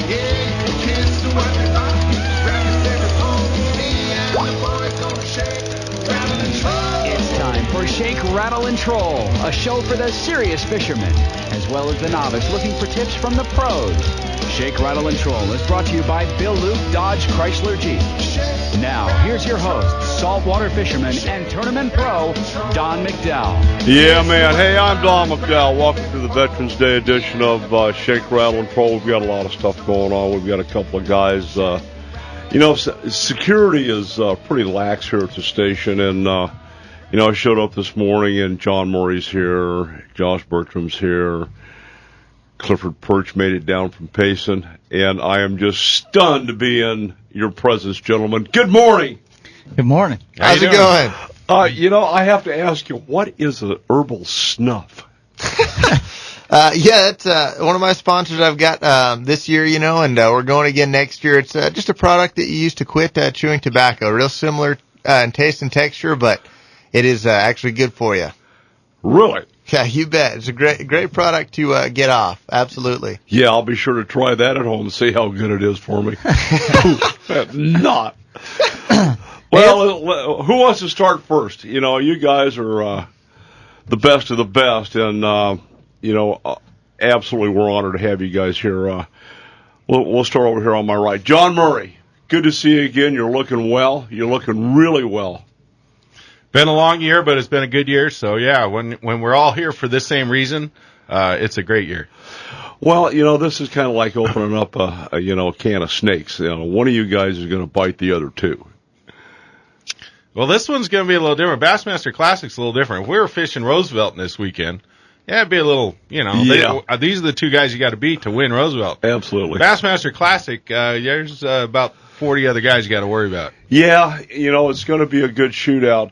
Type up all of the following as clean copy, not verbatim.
It's time for Shake, Rattle, and Troll, a show for the serious fisherman, as well as the novice looking for tips from the pros. Shake, Rattle, and Troll is brought to you by Bill Luke Dodge Chrysler Jeep. Now, here's your host, saltwater fisherman and tournament pro, Don McDowell. Yeah, man. Hey, I'm Don McDowell. Welcome to the Veterans Day edition of Shake, Rattle, and Troll. We've got a lot of stuff going on. We've got a couple of guys. Security is pretty lax here at the station, and I showed up this morning, and John Murray's here, Josh Bertram's here, Clifford Perch made it down from Payson, and I am just stunned to be in your presence, gentlemen. Good morning. Good morning. How's it going? I have to ask you, what is an herbal snuff? It's one of my sponsors I've got this year, and we're going again next year. It's just a product that you use to quit chewing tobacco. Real similar in taste and texture, but it is actually good for you. Really? Yeah, you bet. It's a great product to get off. Absolutely. Yeah, I'll be sure to try that at home and see how good it is for me. Not. Well, who wants to start first? You guys are the best of the best, and absolutely we're honored to have you guys here. We'll start over here on my right. John Murray, good to see you again. You're looking well. You're looking really well. Been a long year, but it's been a good year. So, yeah, when we're all here for this same reason, it's a great year. Well, this is kind of like opening up a can of snakes. One of you guys is going to bite the other two. Well, this one's going to be a little different. Bassmaster Classic's a little different. If we were fishing Roosevelt this weekend, yeah, it'd be a little, these are the two guys you got to beat to win Roosevelt. Absolutely. Bassmaster Classic, there's about 40 other guys you got to worry about. Yeah, it's going to be a good shootout.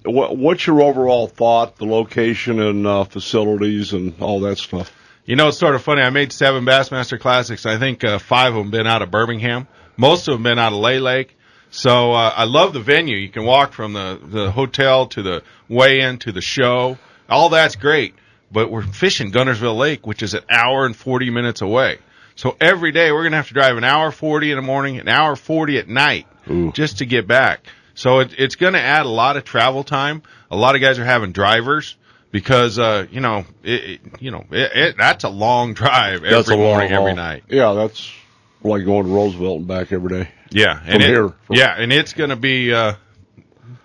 What's your overall thought, the location and facilities and all that stuff? It's sort of funny. I made 7 Bassmaster Classics. I think 5 of them been out of Birmingham. Most of them been out of Lay Lake. So I love the venue. You can walk from the hotel to the weigh-in to the show. All that's great. But we're fishing Guntersville Lake, which is an hour and 40 minutes away. So every day we're going to have to drive an hour 40 in the morning, an hour 40 at night just to get back. So it's going to add a lot of travel time. A lot of guys are having drivers because, that's a long drive every morning, every night. Yeah, that's like going to Roosevelt and back every day. Yeah. And it's going to be a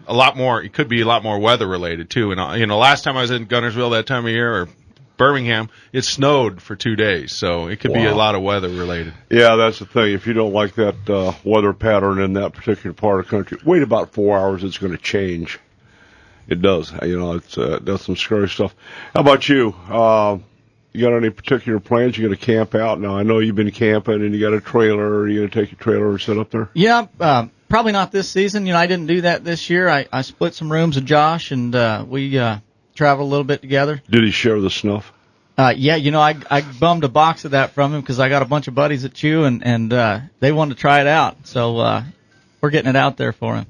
lot more. It could be a lot more weather related too. And last time I was in Guntersville that time of year, or Birmingham, it snowed for 2 days, so it could be a lot of weather related. Yeah, that's the thing. If you don't like that weather pattern in that particular part of the country, wait about 4 hours. It's going to change. It does. That's some scary stuff. How about you? You got any particular plans? You going to camp out? Now, I know you've been camping and you got a trailer. Are you going to take your trailer and sit up there? Yeah, probably not this season. I didn't do that this year. I split some rooms with Josh, and we traveled a little bit together. Did he share the snuff? Yeah, I bummed a box of that from him because I got a bunch of buddies at Chew, and they wanted to try it out. So we're getting it out there for him.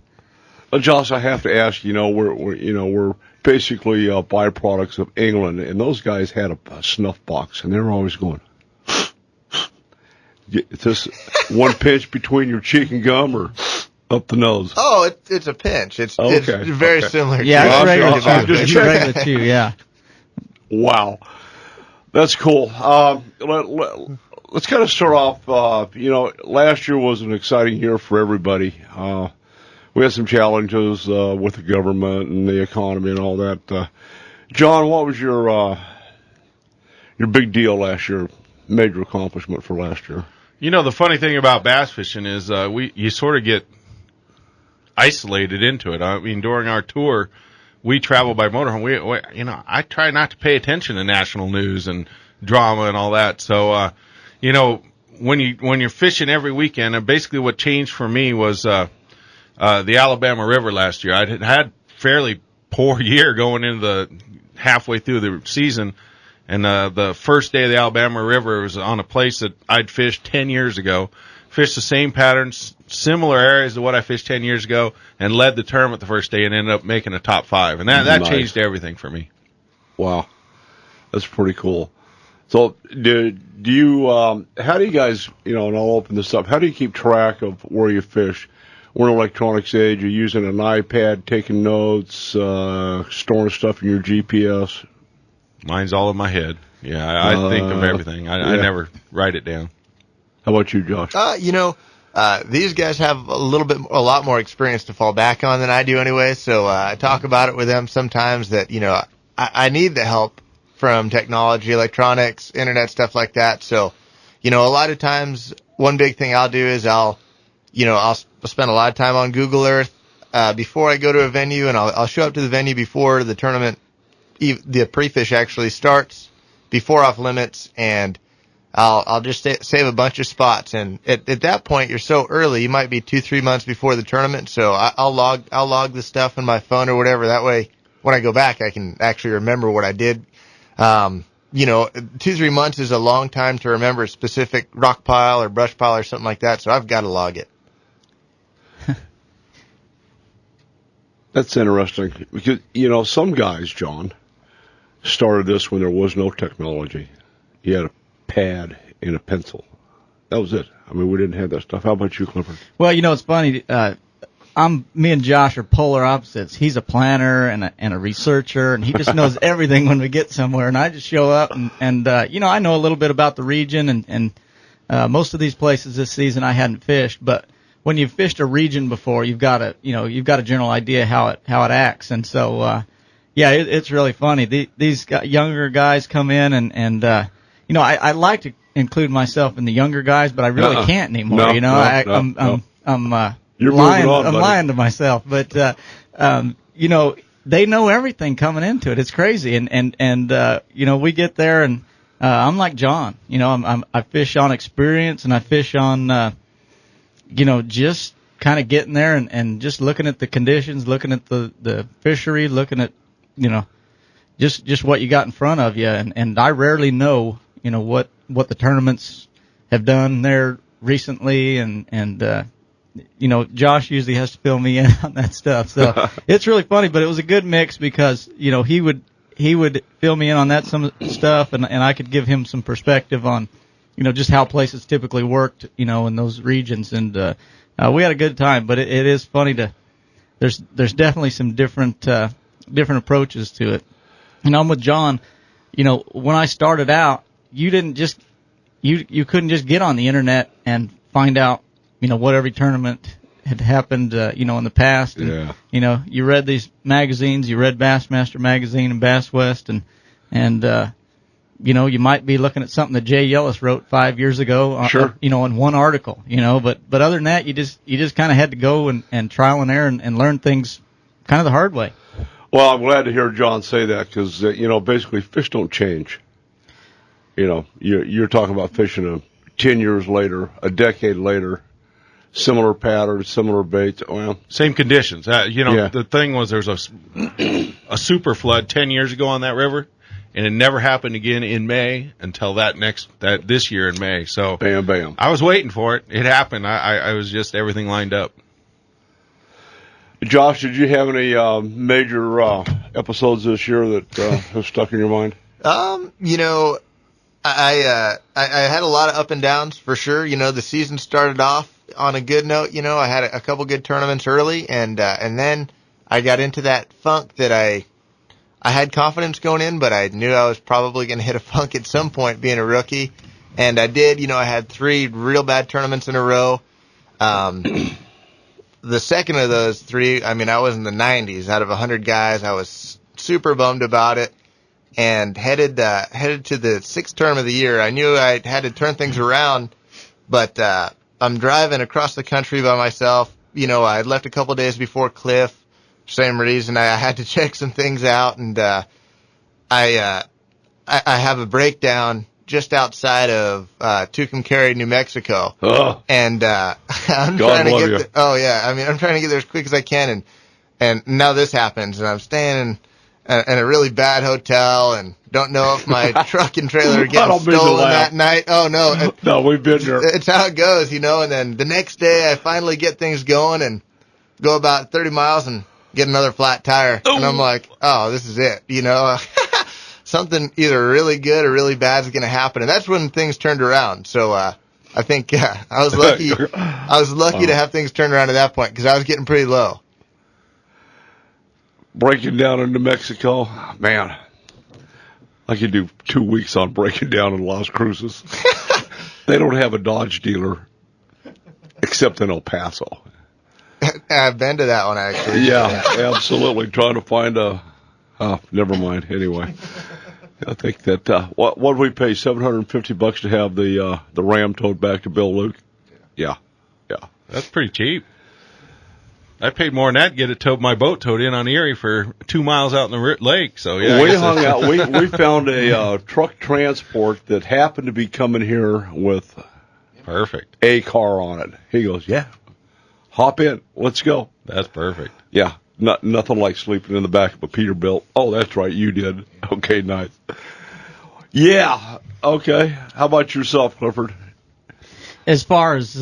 Josh, I have to ask. We're basically byproducts of England, and those guys had a snuff box, and they were always going. Is this one pinch between your cheek and gum, or up the nose? Oh, it's a pinch. It's very similar. Yeah, it's regular too. Yeah. Wow, that's cool. Let's kind of start off. Last year was an exciting year for everybody. We had some challenges with the government and the economy and all that. John, what was your big deal last year? Major accomplishment for last year? The funny thing about bass fishing is you sort of get isolated into it. I mean, during our tour, we travel by motorhome. I try not to pay attention to national news and drama and all that. So, when you're fishing every weekend, and basically what changed for me was the Alabama River last year. I had fairly poor year going into the halfway through the season. And the first day of the Alabama River was on a place that I'd fished 10 years ago. Fished the same patterns, similar areas to what I fished 10 years ago, and led the tournament the first day and ended up making a top 5. And that changed everything for me. Wow. That's pretty cool. So do you, how do you guys, and I'll open this up, how do you keep track of where you fish? We're in electronics age. You're using an iPad, taking notes, storing stuff in your GPS. Mine's all in my head. Yeah, I think of everything. I never write it down. How about you, Josh? These guys have a lot more experience to fall back on than I do anyway. So I talk about it with them sometimes that, I need the help from technology, electronics, internet, stuff like that. So, a lot of times one big thing I'll do is I'll spend a lot of time on Google Earth before I go to a venue, and I'll show up to the venue before the tournament, the pre-fish actually starts, before off limits, and I'll just save a bunch of spots. And at that point, you're so early, you might be 2-3 months before the tournament. So I'll log the stuff in my phone or whatever. That way, when I go back, I can actually remember what I did. 2-3 months is a long time to remember a specific rock pile or brush pile or something like that. So I've got to log it. That's interesting because, some guys, John, started this when there was no technology. You had a pad and a pencil. That was it. I mean, we didn't have that stuff. How about you, Clifford? Well, it's funny. Me and Josh are polar opposites. He's a planner and a researcher, and he just knows everything when we get somewhere. And I just show up and I know a little bit about the region and most of these places this season I hadn't fished, but when you've fished a region before, you've got a general idea how it acts. And so, it's really funny. These younger guys come in and I like to include myself in the younger guys, but I really can't anymore. I'm You're lying. moving on, I'm lying to myself, but they know everything coming into it. It's crazy, and we get there, and I'm like John. I fish on experience, and I fish on just kind of getting there and just looking at the conditions, looking at the fishery, looking at just what you got in front of you, and I rarely know what the tournaments have done there recently, and Josh usually has to fill me in on that stuff. So it's really funny, but it was a good mix because, he would fill me in on that some stuff and I could give him some perspective on, just how places typically worked, in those regions. And, we had a good time, but it is funny there's definitely some different approaches to it. And I'm with John, when I started out, you couldn't just get on the internet and find out, what every tournament had happened, in the past. And, you read these magazines, you read Bassmaster Magazine and Bass West, and you might be looking at something that Jay Yellis wrote 5 years ago, sure. In one article, but other than that, you just kind of had to go and trial and error and learn things kind of the hard way. Well, I'm glad to hear John say that because, basically fish don't change. You're talking about fishing 10 years later, a decade later, similar patterns, similar baits. Well, same conditions. The thing was there's a super flood 10 years ago on that river, and it never happened again in May until this year in May. So bam, bam. I was waiting for it. It happened. I was just everything lined up. Josh, did you have any major episodes this year that have stuck in your mind? I had a lot of up and downs for sure. The season started off on a good note. I had a couple good tournaments early, and then I got into that funk that I had confidence going in, but I knew I was probably going to hit a funk at some point being a rookie. And I did. I had 3 real bad tournaments in a row. The second of those 3, I was in the 90s out of 100 guys. I was super bummed about it. And headed to the 6th term of the year. I knew I had to turn things around, but I'm driving across the country by myself. I had left a couple days before Cliff. Same reason I had to check some things out, and I have a breakdown just outside of Tucumcari, New Mexico. Oh. And I'm God trying to love get you. there. Oh yeah, I'm trying to get there as quick as I can, and now this happens, and I'm staying in a really bad hotel, and don't know if my truck and trailer are getting stolen that night. Oh no. No, we've been there. It's how it goes, and then the next day I finally get things going and go about 30 miles and get another flat tire. Ooh. And I'm like, oh, this is it, So something either really good or really bad is going to happen, and that's when things turned around. So I think I was lucky. I was lucky to have things turned around at that point because I was getting pretty low. Breaking down in New Mexico, man, I could do 2 weeks on breaking down in Las Cruces. They don't have a Dodge dealer except in El Paso. I've been to that one, actually. Yeah, absolutely. Trying to find never mind. Anyway, I think that, what did we pay, $750 to have the Ram towed back to Bill Luke? Yeah. That's pretty cheap. I paid more than that to get it towed, my boat towed in on Erie for 2 miles out in the lake. So, yeah. We hung out. We found a truck transport that happened to be coming here with perfect a car on it. He goes, yeah, hop in. Let's go. That's perfect. Yeah. Nothing like sleeping in the back of a Peterbilt. Oh, that's right. You did. Okay, nice. Yeah. Okay. How about yourself, Clifford? As far as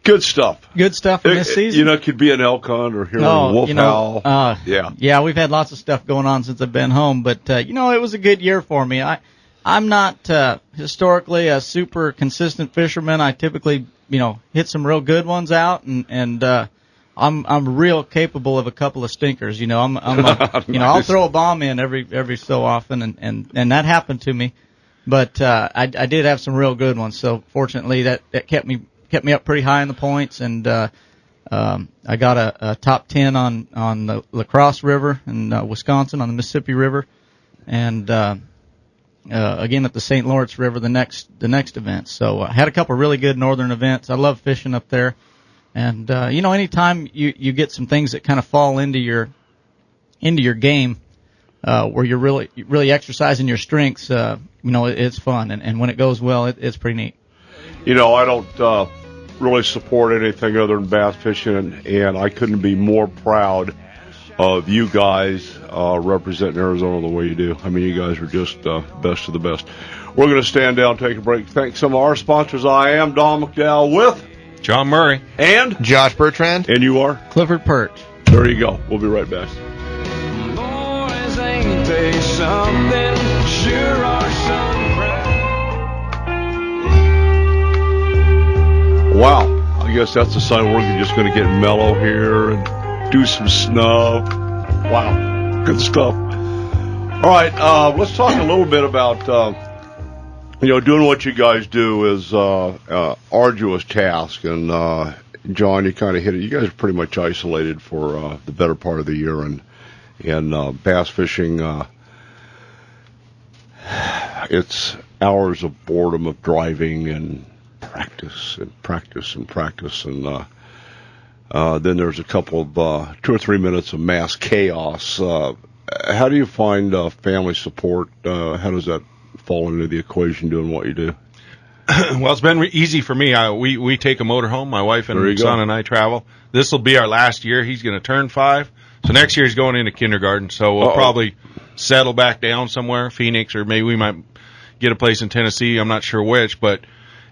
good stuff from this season, you know, it could be an elk hunt or hearing a wolf howl. Yeah, we've had lots of stuff going on since I've been home, but you know, it was a good year for me. I'm not historically a super consistent fisherman. I typically, you know, hit some real good ones out, and I'm real capable of a couple of stinkers. You know, I'm Nice. you know, I'll throw a bomb in every so often, and that happened to me. But I did have some real good ones. So fortunately, that kept me up pretty high in the points, and I got a top 10 on the La Crosse River in Wisconsin, on the Mississippi River, and again at the St. Lawrence River the next event. So I had a couple of really good northern events. I love fishing up there, and you know, anytime you get some things that kind of fall into your game, where you're really exercising your strengths, you know, it's fun, and when it goes well, it's pretty neat. You know, I don't really support anything other than bass fishing, and I couldn't be more proud of you guys representing Arizona the way you do. I mean, you guys are just best of the best. We're going to stand down, take a break. Thank some of our sponsors. I am Don McDowell with John Murray and Josh Bertrand. And you are Clifford Perch. There you go. We'll be right back. Boys, ain't they something? Sure are some proud. Wow, I guess that's a sign we're just going to get mellow here and do some snub. Wow, good stuff. All right, let's talk a little bit about, you know, doing what you guys do is arduous task. And, John, you kind of hit it. You guys are pretty much isolated for the better part of the year. And bass fishing, it's hours of boredom of driving and practice. And then there's a couple of 2 or 3 minutes of mass chaos. How do you find family support? How does that fall into the equation doing what you do? Well, it's been easy for me. We take a motorhome. My wife and son and I travel. This will be our last year. He's going to turn 5. So next year he's going into kindergarten. So we'll probably settle back down somewhere, Phoenix, or maybe we might get a place in Tennessee. I'm not sure which, but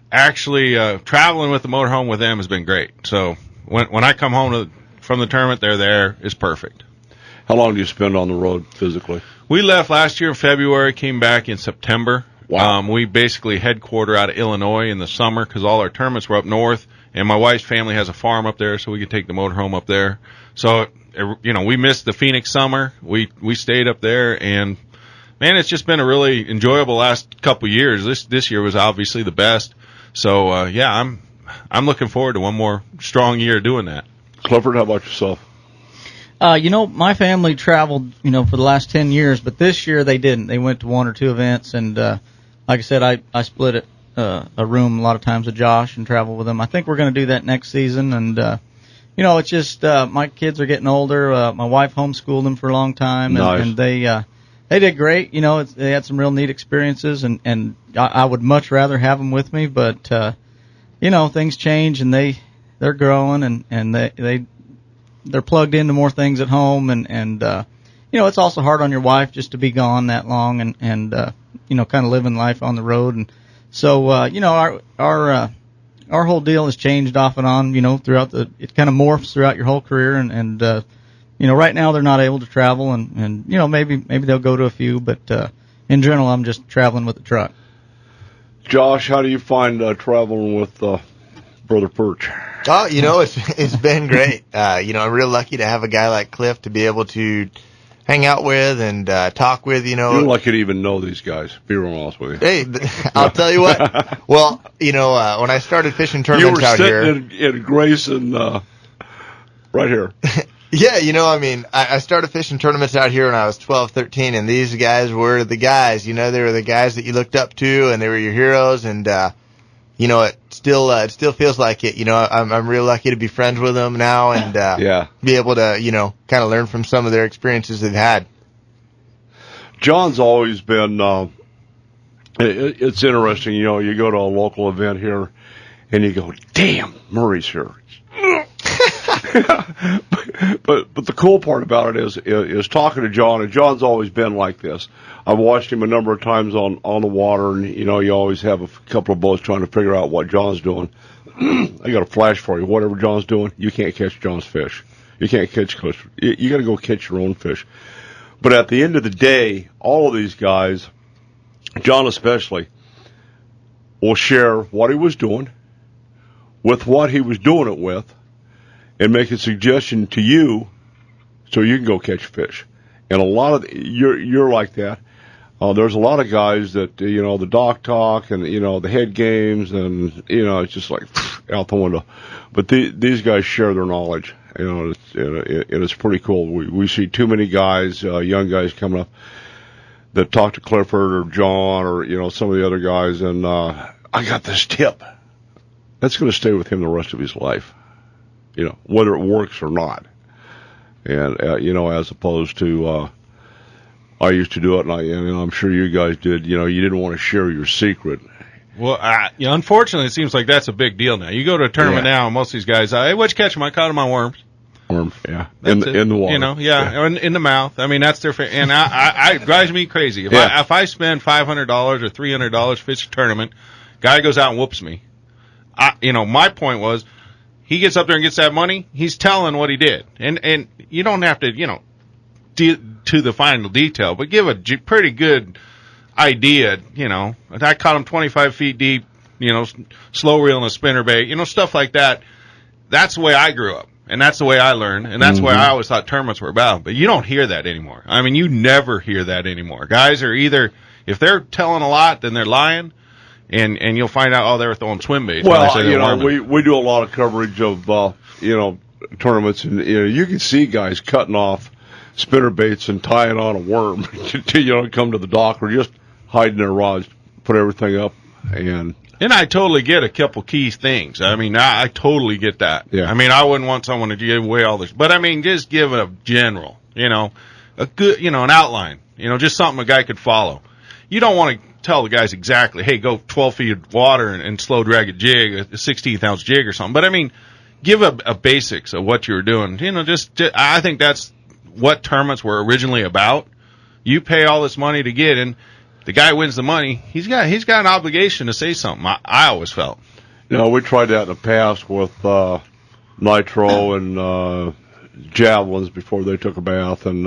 actually traveling with the motorhome with them has been great. So when I come home from the tournament, they're there. It's perfect. How long do you spend on the road physically? We left last year in February, came back in September. Wow. We basically headquarter out of Illinois in the summer because all our tournaments were up north, and my wife's family has a farm up there, so we could take the motorhome up there. So, you know, we missed the Phoenix summer. We stayed up there, and man, it's just been a really enjoyable last couple years. This year was obviously the best. So, yeah, I'm looking forward to one more strong year doing that. Clifford, how about yourself? You know, my family traveled, you know, for the last 10 years, but this year they didn't. They went to 1 or 2 events, and like I said, I split a room a lot of times with Josh and travel with him. I think we're going to do that next season, and you know, it's just my kids are getting older. My wife homeschooled them for a long time, and they did great. You know, they had some real neat experiences, and I would much rather have them with me, but you know, things change, and they're growing, and they're plugged into more things at home, and you know, it's also hard on your wife just to be gone that long, and you know, kind of living life on the road. And so you know, our whole deal has changed off and on, you know, it kind of morphs throughout your whole career, and you know, right now they're not able to travel, and you know, maybe they'll go to a few, but in general, I'm just traveling with the truck. Josh, how do you find traveling with Brother Perch? Oh, it's been great. I'm real lucky to have a guy like Cliff to be able to hang out with and talk with. You're lucky to even know these guys. Be real honest with you. Hey, I'll tell you what. Well, when I started fishing tournaments out here, you were sitting in Grayson, right here. Yeah, I started fishing tournaments out here when I was 12, 13, and these guys were the guys. They were the guys that you looked up to, and they were your heroes. And it still feels like it. I'm real lucky to be friends with them now, and be able to kind of learn from some of their experiences they've had. John's always been. It's interesting. You go to a local event here, and you go, "Damn, Murray's here." but the cool part about it is talking to John, and John's always been like this. I've watched him a number of times on the water, and you always have a couple of boats trying to figure out what John's doing. I got a flash for you. Whatever John's doing, you can't catch John's fish. You can't catch Cliff's. You got to go catch your own fish. But at the end of the day, all of these guys, John especially, will share what he was doing with what he was doing it with, and make a suggestion to you so you can go catch fish. And a lot of you're like that. There's a lot of guys that the dock talk and the head games, and it's just like out the window. But these guys share their knowledge. It's pretty cool. We see too many guys, young guys coming up that talk to Clifford or John or some of the other guys, and I got this tip. That's going to stay with him the rest of his life. Whether it works or not. And, as opposed to, I used to do it, and I'm sure you guys did, you didn't want to share your secret. Well, unfortunately, it seems like that's a big deal now. You go to a tournament now, and most of these guys, hey, what'd you catch them? I caught them on worms. Worms, yeah. In the water. In the mouth. I mean, that's their and it drives me crazy. If I spend $500 or $300 fish a tournament, guy goes out and whoops me. My point was, he gets up there and gets that money, he's telling what he did. And you don't have to, to the final detail, but give a pretty good idea, I caught him 25 feet deep, slow reel and a spinnerbait, stuff like that. That's the way I grew up, and that's the way I learned, and that's why I always thought tournaments were about. But you don't hear that anymore. I mean, you never hear that anymore. Guys are either, if they're telling a lot, then they're lying. And you'll find out, they were throwing swim baits. Well, we do a lot of coverage of, tournaments, and, you can see guys cutting off spinner baits and tying on a worm to, come to the dock, or just hiding their rods, put everything up, and I totally get a couple key things. I mean, I totally get that. Yeah. I mean, I wouldn't want someone to give away all this, but I mean, just give a general, a good, an outline, just something a guy could follow. You don't want to tell the guys exactly, hey, go 12 feet of water and slow drag a jig, a 16th ounce jig or something. But I mean, give a basics of what you were doing. Just I think that's what tournaments were originally about. You pay all this money to get in. The guy wins the money. He's got an obligation to say something. I always felt. We tried that in the past with nitro and javelins before they took a bath, and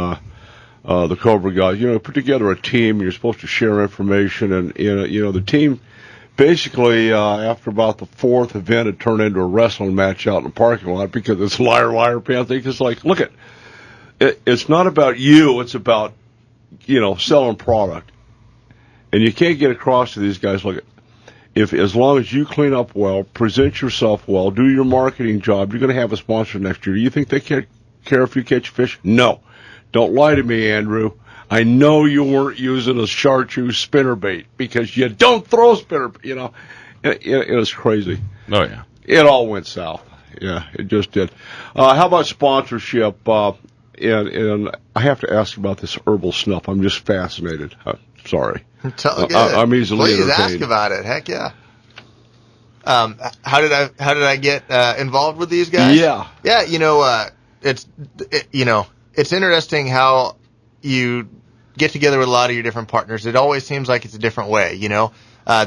the Cobra guys, put together a team. You're supposed to share information, and the team basically after about the fourth event, it turned into a wrestling match out in the parking lot because it's liar pants. They just like, look it's not about you. It's about selling product, and you can't get across to these guys. Look, as long as you clean up well, present yourself well, do your marketing job, you're going to have a sponsor next year. You think they care if you catch fish? No. Don't lie to me, Andrew. I know you weren't using a chartreuse spinnerbait because you don't throw spinnerbait. It was crazy. Oh, yeah. It all went south. Yeah, it just did. How about sponsorship? And I have to ask about this herbal snuff. I'm just fascinated. Sorry. I'm easily entertained. Please ask about it. Heck yeah. How did I get involved with these guys? Yeah. Yeah, it's interesting how you get together with a lot of your different partners. It always seems like it's a different way,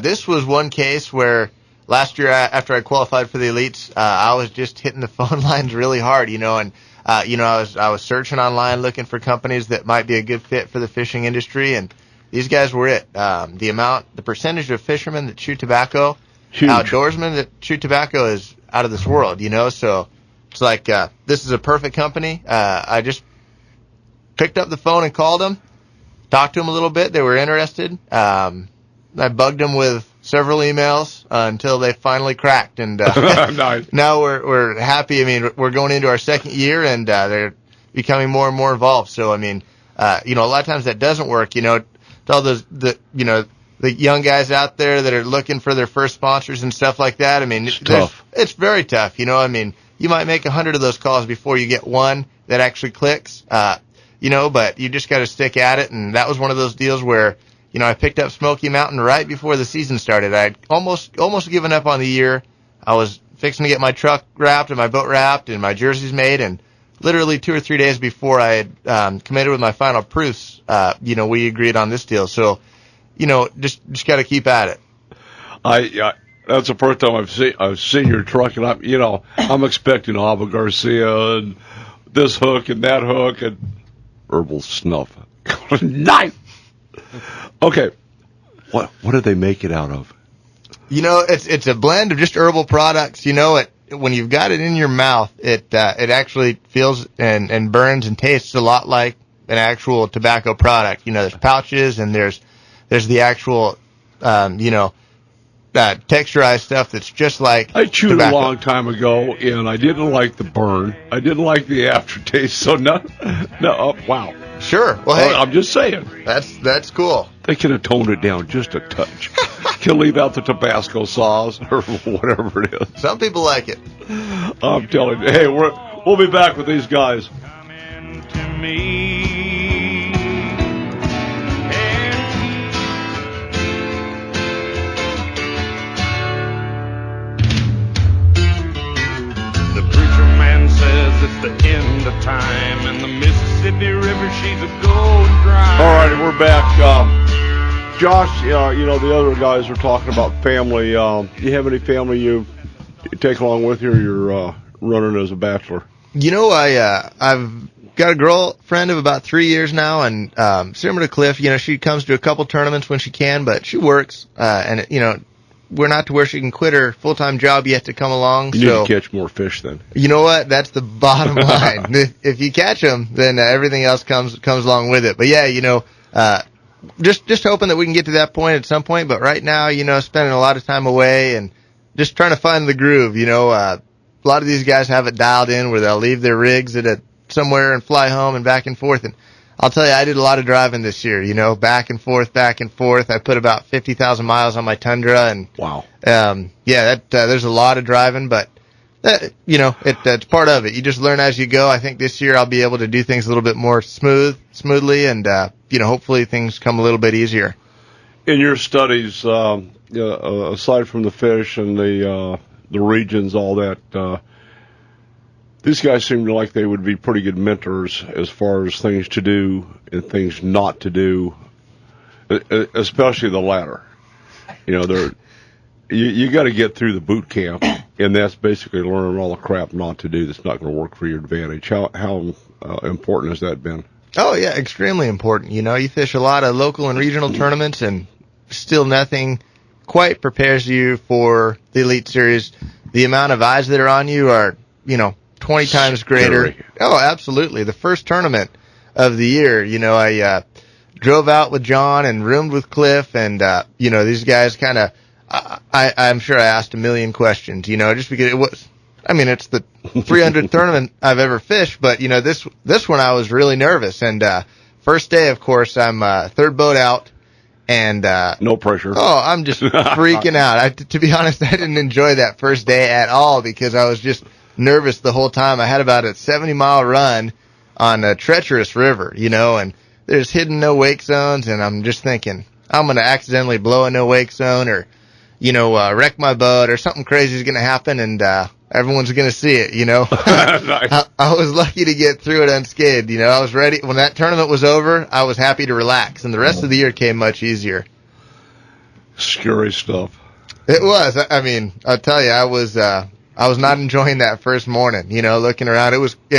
This was one case where last year after I qualified for the elites, I was just hitting the phone lines really hard, and I was searching online looking for companies that might be a good fit for the fishing industry, and these guys were it. The percentage of fishermen that chew tobacco, Huge. outdoorsmen that chew tobacco is out of this world, so it's like, this is a perfect company. I just picked up the phone and called them, talked to them a little bit. They were interested. I bugged them with several emails until they finally cracked, and Nice. now we're happy. I mean, we're going into our second year, and they're becoming more and more involved. So, I mean, a lot of times that doesn't work. To all the young guys out there that are looking for their first sponsors and stuff like that. I mean, It's tough. It's very tough. I mean, you might make 100 of those calls before you get one that actually clicks. But you just got to stick at it. And that was one of those deals where, I picked up Smoky Mountain right before the season started. I'd almost given up on the year. I was fixing to get my truck wrapped and my boat wrapped and my jerseys made. And literally 2 or 3 days before I had committed with my final proofs, we agreed on this deal. So, just got to keep at it. That's the first time I've seen your truck, and I'm expecting Ava Garcia and this hook and that hook and herbal snuff. Nice. Okay, what do they make it out of? It's a blend of just herbal products. When you've got it in your mouth, it actually feels and burns and tastes a lot like an actual tobacco product. There's pouches and there's the actual texturized stuff that's just like I chewed tobacco. a long time ago, and I didn't like the burn. I didn't like the aftertaste. So no. Wow. Sure. Well, hey, I'm just saying. that's cool. They could have toned it down just a touch. Can leave out the Tabasco sauce or whatever it is. Some people like it. I'm telling you. Hey, we'll be back with these guys. Coming to me. The preacher man says it's the end of time, and the Mississippi River, she's a going dry. All right, we're back. Josh, the other guys are talking about family. Do you have any family you take along with you, or you're running as a bachelor? I've got a girlfriend of about 3 years now, and similar to Cliff, she comes to a couple tournaments when she can, but she works, and we're not to where she can quit her full-time job yet to come along. You need to catch more fish then. You know what? That's the bottom line. If you catch them, then everything else comes along with it. But yeah, just hoping that we can get to that point at some point. But right now, spending a lot of time away and just trying to find the groove. A lot of these guys have it dialed in where they'll leave their rigs at somewhere and fly home and back and forth. And I'll tell you, I did a lot of driving this year, back and forth. I put about 50,000 miles on my Tundra, and wow. There's a lot of driving, but that's part of it. You just learn as you go. I think this year I'll be able to do things a little bit more smoothly, and hopefully things come a little bit easier. In your studies, aside from the fish and the regions, all that, these guys seem like they would be pretty good mentors as far as things to do and things not to do, especially the latter. You got to get through the boot camp, and that's basically learning all the crap not to do that's not going to work for your advantage. How important has that been? Oh, yeah, extremely important. You fish a lot of local and regional tournaments, and still nothing quite prepares you for the Elite Series. The amount of eyes that are on you are, 20 times greater. Scary. Oh, absolutely. The first tournament of the year, I drove out with John and roomed with Cliff, and, these guys kind of, I'm sure I asked a million questions, just because it's the 300th tournament I've ever fished, but, this one I was really nervous. And, first day, of course, I'm, third boat out, and, no pressure. Oh, I'm just freaking out. To be honest, I didn't enjoy that first day at all because I was just nervous the whole time. I had about a 70-mile run on a treacherous river, and there's hidden no-wake zones, and I'm just thinking, I'm going to accidentally blow a no-wake zone or, wreck my boat or something crazy is going to happen, and everyone's going to see it, Nice. I was lucky to get through it unscathed. I was ready. When that tournament was over, I was happy to relax, and the rest of the year came much easier. Scary stuff. It was. I'll tell you, I was not enjoying that first morning, looking around. It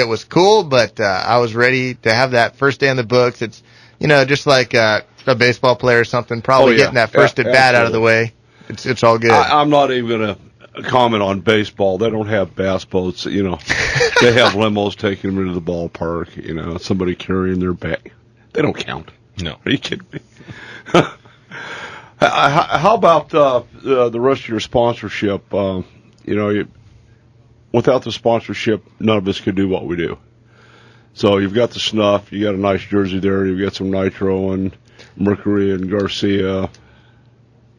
was cool, but I was ready to have that first day in the books. It's just like a baseball player or something, probably getting that first at bat out of the way. It's all good. I'm not even going to comment on baseball. They don't have bass boats. They have limos taking them into the ballpark. Somebody carrying their bag. They don't count. No. Are you kidding me? How about the rest of your sponsorship? Without the sponsorship, none of us could do what we do. So you've got the snuff, you got a nice jersey there, you've got some Nitro and Mercury and Garcia.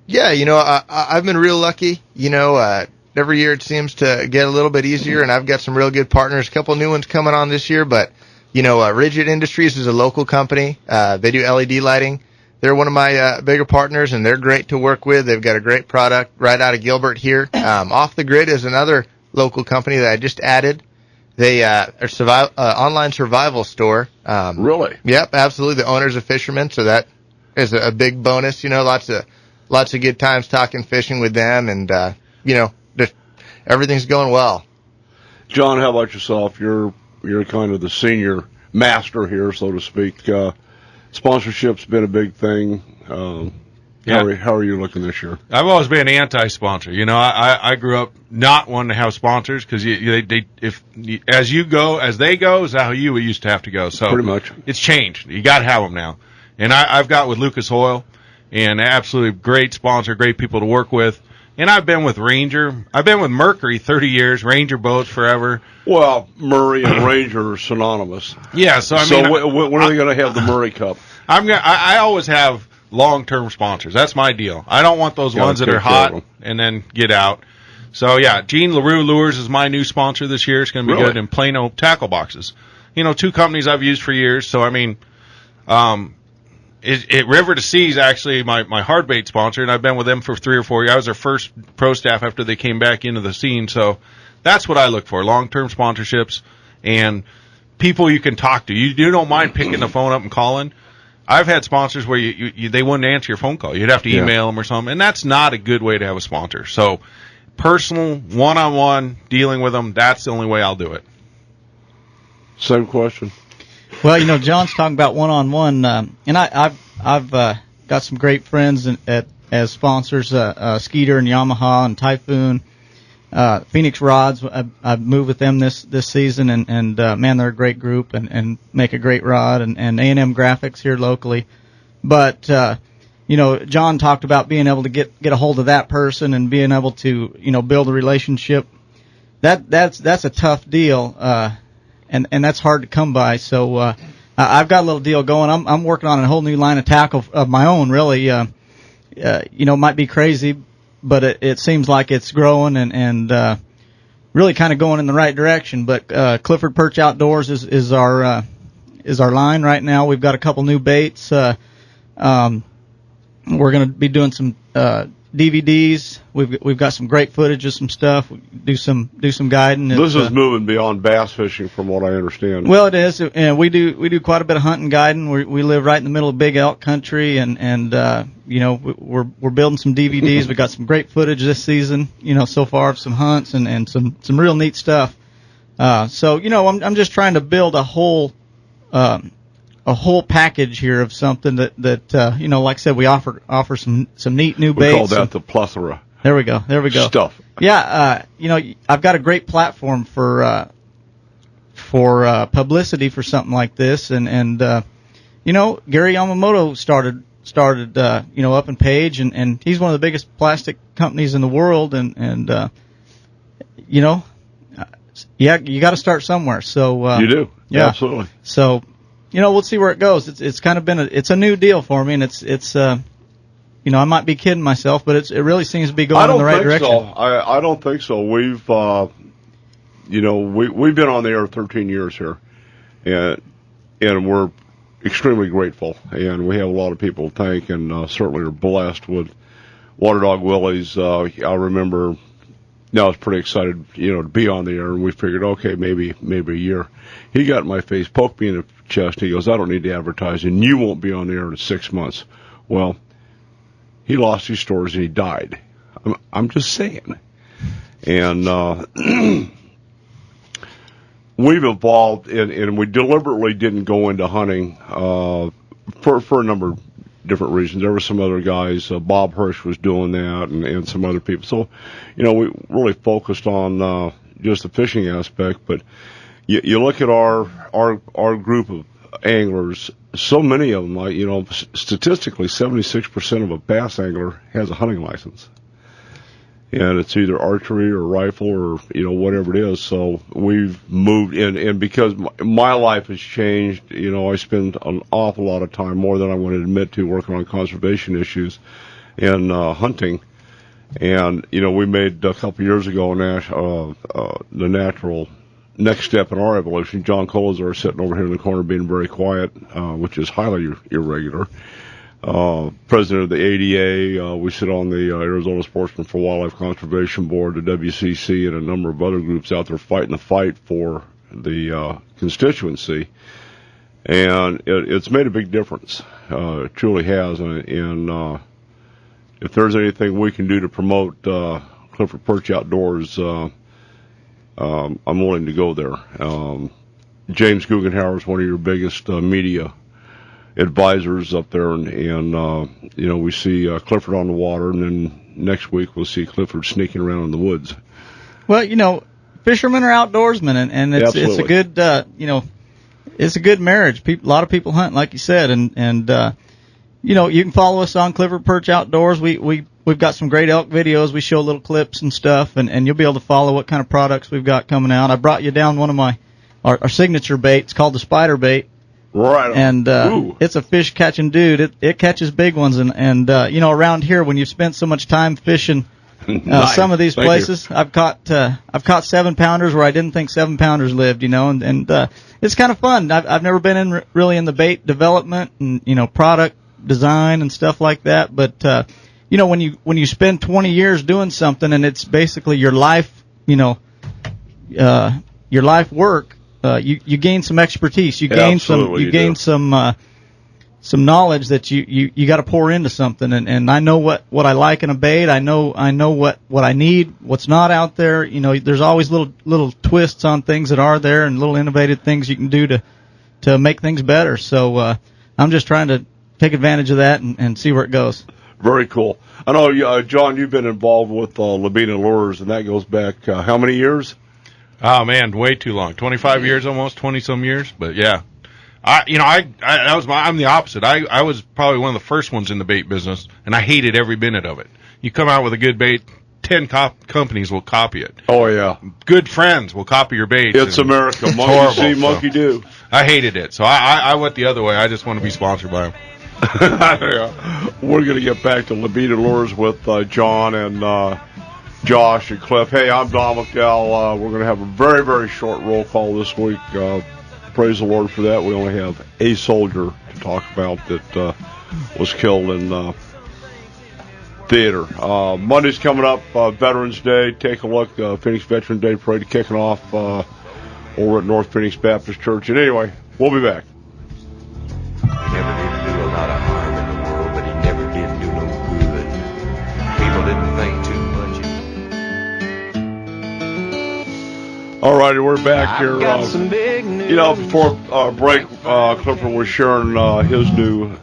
Yeah, I've been real lucky. Every year it seems to get a little bit easier, and I've got some real good partners. A couple new ones coming on this year, but Rigid Industries is a local company. They do LED lighting. They're one of my bigger partners, and they're great to work with. They've got a great product right out of Gilbert here. Off the Grid is another local company that I just added. They are online survival store. Really? Yep, absolutely. The owner's a fisherman, so that is a big bonus. Lots of good times talking fishing with them, and just everything's going well. John, how about yourself? You're kind of the senior master here, so to speak. Sponsorship's been a big thing. How are you looking this year? I've always been anti-sponsor. I grew up not wanting to have sponsors because as they go is how you used to have to go. So pretty much, it's changed. You got to have them now. And I've got with Lucas Oil, and absolutely great sponsor, great people to work with. And I've been with Ranger. I've been with Mercury 30 years, Ranger boats forever. Well, Murray and Ranger are synonymous. Yeah, so when are they going to have the Murray Cup? I always have long-term sponsors. That's my deal. I don't want those ones that are hot and then get out. So, yeah, Gene LaRue Lures is my new sponsor this year. It's going to be good in Plano tackle boxes. Two companies I've used for years. So, River to Sea is actually my hard bait sponsor, and I've been with them for 3 or 4 years. I was their first pro staff after they came back into the scene. So that's what I look for, long-term sponsorships and people you can talk to. You don't mind picking the phone up and calling. I've had sponsors where they wouldn't answer your phone call. You'd have to email them or something, and that's not a good way to have a sponsor. So personal, one-on-one, dealing with them, that's the only way I'll do it. Same question. Well, John's talking about one-on-one, and I've got some great friends as sponsors, Skeeter and Yamaha and Typhoon, Phoenix Rods. I've moved with them this season, and man, they're a great group and make a great rod, and A&M Graphics here locally. But John talked about being able to get a hold of that person and being able to build a relationship. That's a tough deal. And that's hard to come by. So I've got a little deal going. I'm working on a whole new line of tackle of my own. Really, might be crazy, but it seems like it's growing and really kind of going in the right direction. But Clifford Perch Outdoors is our line right now. We've got a couple new baits. We're going to be doing some DVDs. We've got some great footage of some stuff. We do some guiding. This is moving beyond bass fishing, from what I understand. Well, it is, and we do quite a bit of hunting guiding. We live right in the middle of big elk country, and we're building some DVDs. We got some great footage this season, so far of some hunts and some real neat stuff. So I'm just trying to build a whole package here of something that like I said, we offer some neat new baits. We call that the plethora. There we go. Stuff. Yeah, I've got a great platform for publicity for something like this, and Gary Yamamoto started Up in Page, and he's one of the biggest plastic companies in the world, and you got to start somewhere. So you do, yeah, absolutely. So. We'll see where it goes. It's kind of been it's a new deal for me, and it's I might be kidding myself, but it really seems to be going in the right direction. I don't think so. We've we've been on the air 13 years here, and we're extremely grateful, and we have a lot of people to thank, and certainly are blessed with Water Dog Willie's. I remember. I was pretty excited, to be on the air, and we figured, okay, maybe a year. He got in my face, poked me in the chest. He goes, I don't need to advertise, and you won't be on the air in 6 months. Well, he lost his stores and he died. I'm just saying. And we've evolved, and we deliberately didn't go into hunting for a number of different reasons. There were some other guys. Bob Hirsch was doing that, and some other people. So, we really focused on just the fishing aspect. But you look at our group of anglers. So many of them, statistically, 76% of a bass angler has a hunting license. And it's either archery or rifle or, whatever it is. So we've moved in, and because my life has changed, I spend an awful lot of time, more than I want to admit to, working on conservation issues and hunting. And, we made a couple of years ago the natural next step in our evolution. John Colazar sitting over here in the corner being very quiet, which is highly irregular. President of the ADA, we sit on the Arizona Sportsman for Wildlife Conservation Board, the WCC, and a number of other groups out there fighting the fight for the constituency. And it's made a big difference. It truly has. And if there's anything we can do to promote Clifford Perch Outdoors, I'm willing to go there. James Guggenhauer is one of your biggest media advisors up there, and we see Clifford on the water, and then next week we'll see Clifford sneaking around in the woods. Well, fishermen are outdoorsmen, and it's a good it's a good marriage. A lot of people hunt, like you said, and you can follow us on Clifford Perch Outdoors. We've got some great elk videos. We show little clips and stuff, and you'll be able to follow what kind of products we've got coming out. I brought you down one of our signature bait. It's called the spider bait. Right. And it's a fish catching dude. It catches big ones, and around here, when you've spent so much time fishing Nice. some of these Thank places, you. I've caught 7-pounders where I didn't think 7-pounders lived, and it's kind of fun. I've never been really in the bait development and product design and stuff like that, but when you spend 20 years doing something and it's basically your life, your life work. You gain some expertise. You gain some knowledge that you got to pour into something. And I know what I like in a bait. I know what I need, what's not out there. There's always little twists on things that are there and little innovative things you can do to make things better. So I'm just trying to take advantage of that and see where it goes. Very cool. I know, John, you've been involved with Labina Lures, and that goes back how many years? Oh man, way too long. 25 years almost, 20 some years, but yeah. I'm the opposite. I was probably one of the first ones in the bait business, and I hated every minute of it. You come out with a good bait, 10 companies will copy it. Oh yeah. Good friends will copy your bait. It's America. Monkey horrible, see, monkey do. I hated it. So I went the other way. I just want to be sponsored by them. We're going to get back to Labina Lures with John and Josh and Cliff. Hey, I'm Don McDowell. We're going to have a very, very short roll call this week. Praise the Lord for that. We only have a soldier to talk about that was killed in theater. Monday's coming up, Veterans Day. Take a look. Phoenix Veteran Day Parade kicking off over at North Phoenix Baptist Church. And anyway, we'll be back. He never did do a lot of harm in the world, but he never did do no good. People didn't think too much. All righty, we're back here. Got some big news. Before break, Clifford was sharing his new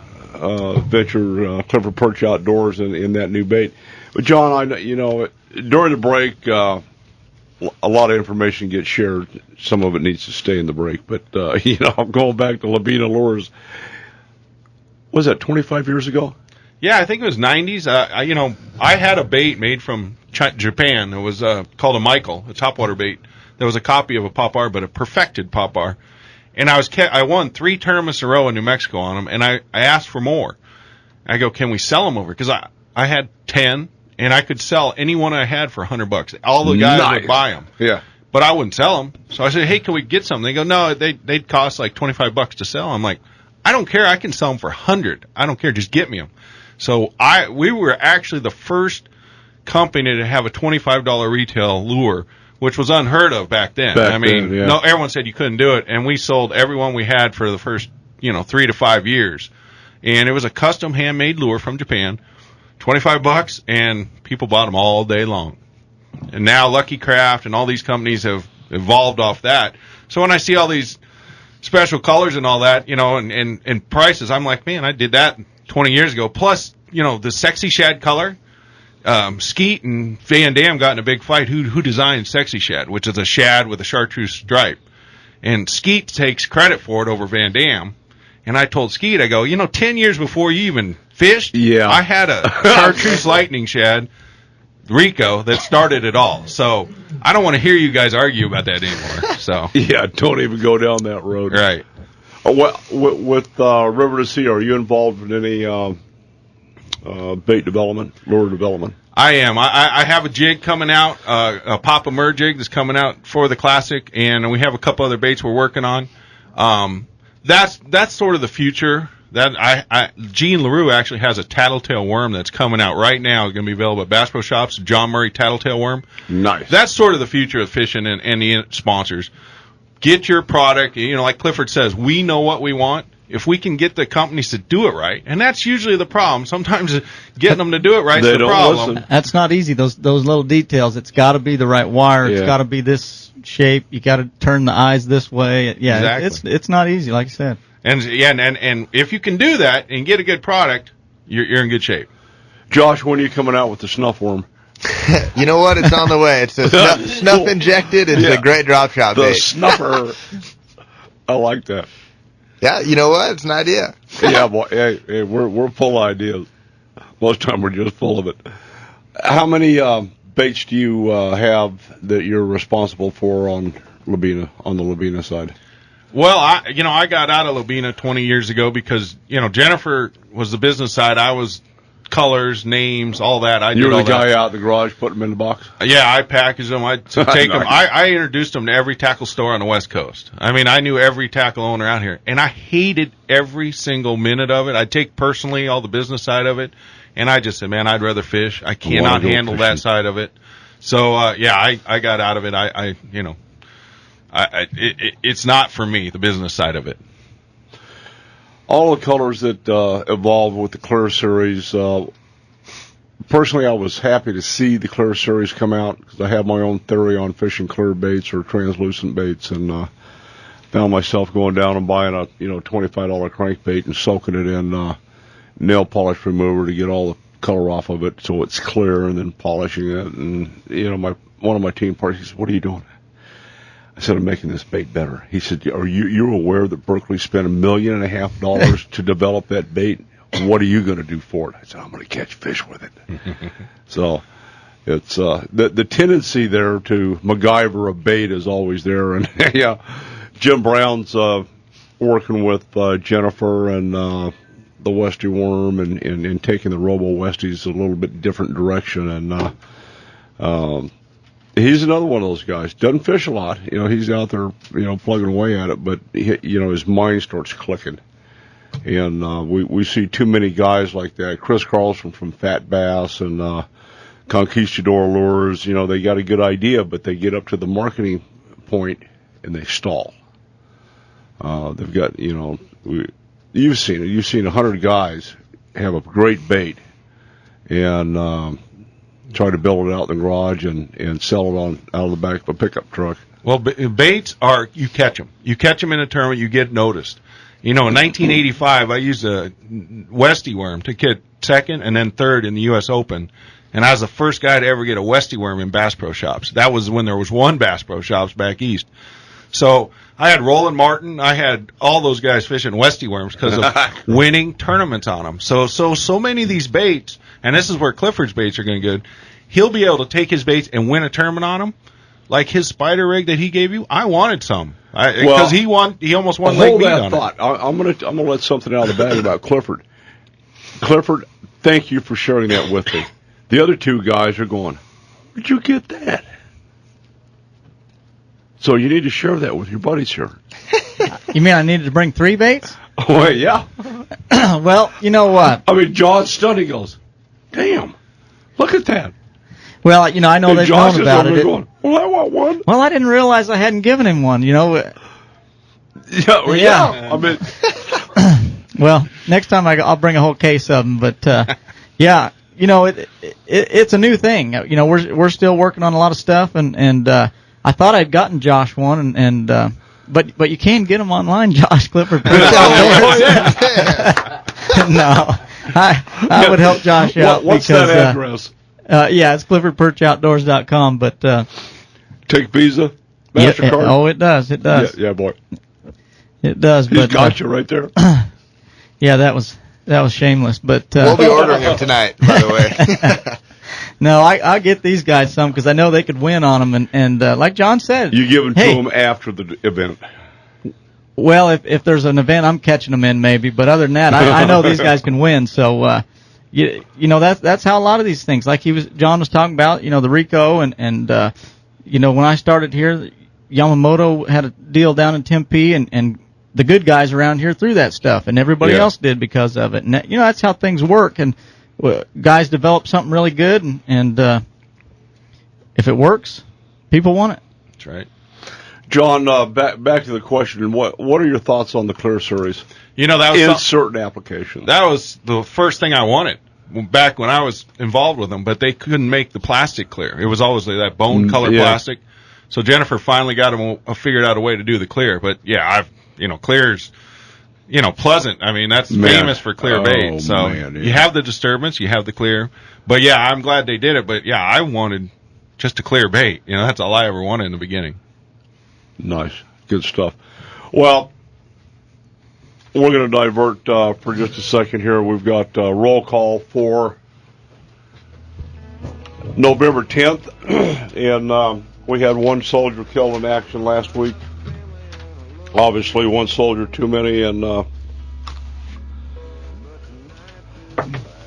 venture, Clifford Perch Outdoors, in that new bait. But John, during the break, a lot of information gets shared. Some of it needs to stay in the break. But going back to Labina Lures, was that 25 years ago? Yeah, I think it was 90s. I had a bait made from Japan. It was called a Michael, a topwater bait. There was a copy of a Pop-R, but a perfected Pop-R. And I won 3 tournaments in a row in New Mexico on them, and I asked for more. I go, can we sell them over? Because I had 10, and I could sell any one I had for $100. All the guys would buy them. Yeah. But I wouldn't sell them. So I said, hey, can we get some? They go, no, they'd cost like $25 to sell. I'm like, I don't care. I can sell them for $100. I don't care. Just get me them. So we were actually the first company to have a $25 retail lure, which was unheard of back then. No, everyone said you couldn't do it, and we sold every one we had for the first, 3 to 5 years. And it was a custom handmade lure from Japan, $25, and people bought them all day long. And now Lucky Craft and all these companies have evolved off that. So when I see all these special colors and all that, and prices. I'm like, man, I did that 20 years ago. Plus, the sexy shad color. Skeet and Van Dam got in a big fight. Who designed Sexy Shad, which is a shad with a chartreuse stripe. And Skeet takes credit for it over Van Dam. And I told Skeet, I go, 10 years before you even fished, I had a chartreuse lightning shad, Rico, that started it all. So I don't want to hear you guys argue about that anymore. So yeah, don't even go down that road. Right. With River to Sea, are you involved in any bait development, lure development? I am. I have a jig coming out, a Papa Mur jig that's coming out for the Classic, and we have a couple other baits we're working on. That's sort of the future. That Gene LaRue actually has a tattletale worm that's coming out right now. It's going to be available at Bass Pro Shops. John Murray tattletale worm. Nice. That's sort of the future of fishing and the sponsors. Get your product. Like Clifford says, we know what we want. If we can get the companies to do it right, and that's usually the problem. Sometimes getting them to do it right is the problem. Listen. That's not easy. Those little details. It's got to be the right wire. It's got to be this shape. You got to turn the eyes this way. Yeah, exactly. It's not easy, like you said. And if you can do that and get a good product, you're in good shape. Josh, when are you coming out with the snuff worm? You know what? It's on the way. It's a snuff injected. It's a great drop shot bait. The snuffer. I like that. Yeah, you know what? It's an idea. Yeah, boy. Hey, we're full of ideas. Most of the time, we're just full of it. How many baits do you have that you're responsible for on the Lubina side? Well, I got out of Lubina 20 years ago because Jennifer was the business side. I was colors, names, all that. You were the guy out in the garage putting them in the box? Yeah, I packaged them. I'd take them. I introduced them to every tackle store on the West Coast. I mean, I knew every tackle owner out here, and I hated every single minute of it. I'd take personally all the business side of it, and I just said, man, I'd rather fish. I cannot handle that side of it. So, I got out of it. It's not for me, the business side of it. All the colors that evolved with the Clear Series, personally, I was happy to see the Clear Series come out because I have my own theory on fishing clear baits or translucent baits, and found myself going down and buying a $25 crankbait and soaking it in nail polish remover to get all the color off of it so it's clear, and then polishing it. And one of my team partners says, "What are you doing?" I said, "I'm making this bait better." He said, "Are you aware that Berkeley spent $1.5 million to develop that bait? What are you going to do for it?" I said, "I'm going to catch fish with it." So it's the tendency there to MacGyver a bait is always there. And yeah, Jim Brown's working with Jennifer and the Westie worm and taking the Robo Westies a little bit different direction. And he's another one of those guys. Doesn't fish a lot. He's out there, plugging away at it, but his mind starts clicking. And we see too many guys like that. Chris Carlson from Fat Bass and Conquistador Lures, they got a good idea, but they get up to the marketing point and they stall. They've got, you've seen it. You've seen 100 guys have a great bait and try to build it out in the garage and sell it out of the back of a pickup truck. Well, baits are, you catch them. You catch them in a tournament, you get noticed. In 1985, I used a Westie worm to get second and then third in the U.S. Open. And I was the first guy to ever get a Westie worm in Bass Pro Shops. That was when there was one Bass Pro Shops back east. So I had Roland Martin. I had all those guys fishing Westie worms because of winning tournaments on them. So many of these baits, and this is where Clifford's baits are going to get good, he'll be able to take his baits and win a tournament on them. Like his spider rig that he gave you, I wanted some because he almost won leg meat on thought. I'm gonna let something out of the bag about Clifford. Clifford, thank you for sharing that with me. The other two guys are going, "Where'd you get that?" So you need to share that with your buddies here. You mean I needed to bring 3 baits? Oh yeah. Well, you know what? I mean, John Stunning goes, "Damn, look at that." Well, I know they've known about it. Going, well, I want one. Well, I didn't realize I hadn't given him one, Yeah. I mean, well, next time I'll bring a whole case of them. But yeah, it's a new thing. We're still working on a lot of stuff, and I thought I'd gotten Josh one, and But you can get them online, Josh. Clifford. No, I would help Josh out. What's because, that address? It's CliffordPerchOutdoors.com. But take Visa, MasterCard. It does. It does. Yeah, boy. It does. He's got you right there. Yeah, that was shameless. But we'll be ordering them tonight, by the way. No, I get these guys some because I know they could win on them, and like John said, you give them to them after the event. Well, if there's an event, I'm catching them in maybe, but other than that, I know these guys can win. So you know that's how a lot of these things, like John was talking about, the Rico and when I started here, Yamamoto had a deal down in Tempe, and the good guys around here threw that stuff, and everybody else did because of it. And that's how things work. And guys develop something really good, and if it works, people want it. That's right. John, back to the question. What are your thoughts on the Clear Series? That was in certain applications. That was the first thing I wanted back when I was involved with them, but they couldn't make the plastic clear. It was always that bone color plastic. So Jennifer finally got them figured out a way to do the clear. But clear's pleasant. I mean, that's famous for clear bait. So you have the disturbance, you have the clear. But I'm glad they did it. But I wanted just a clear bait. That's all I ever wanted in the beginning. Nice. Good stuff. Well, we're going to divert for just a second here. We've got roll call for November 10th, and we had one soldier killed in action last week. Obviously, one soldier too many, and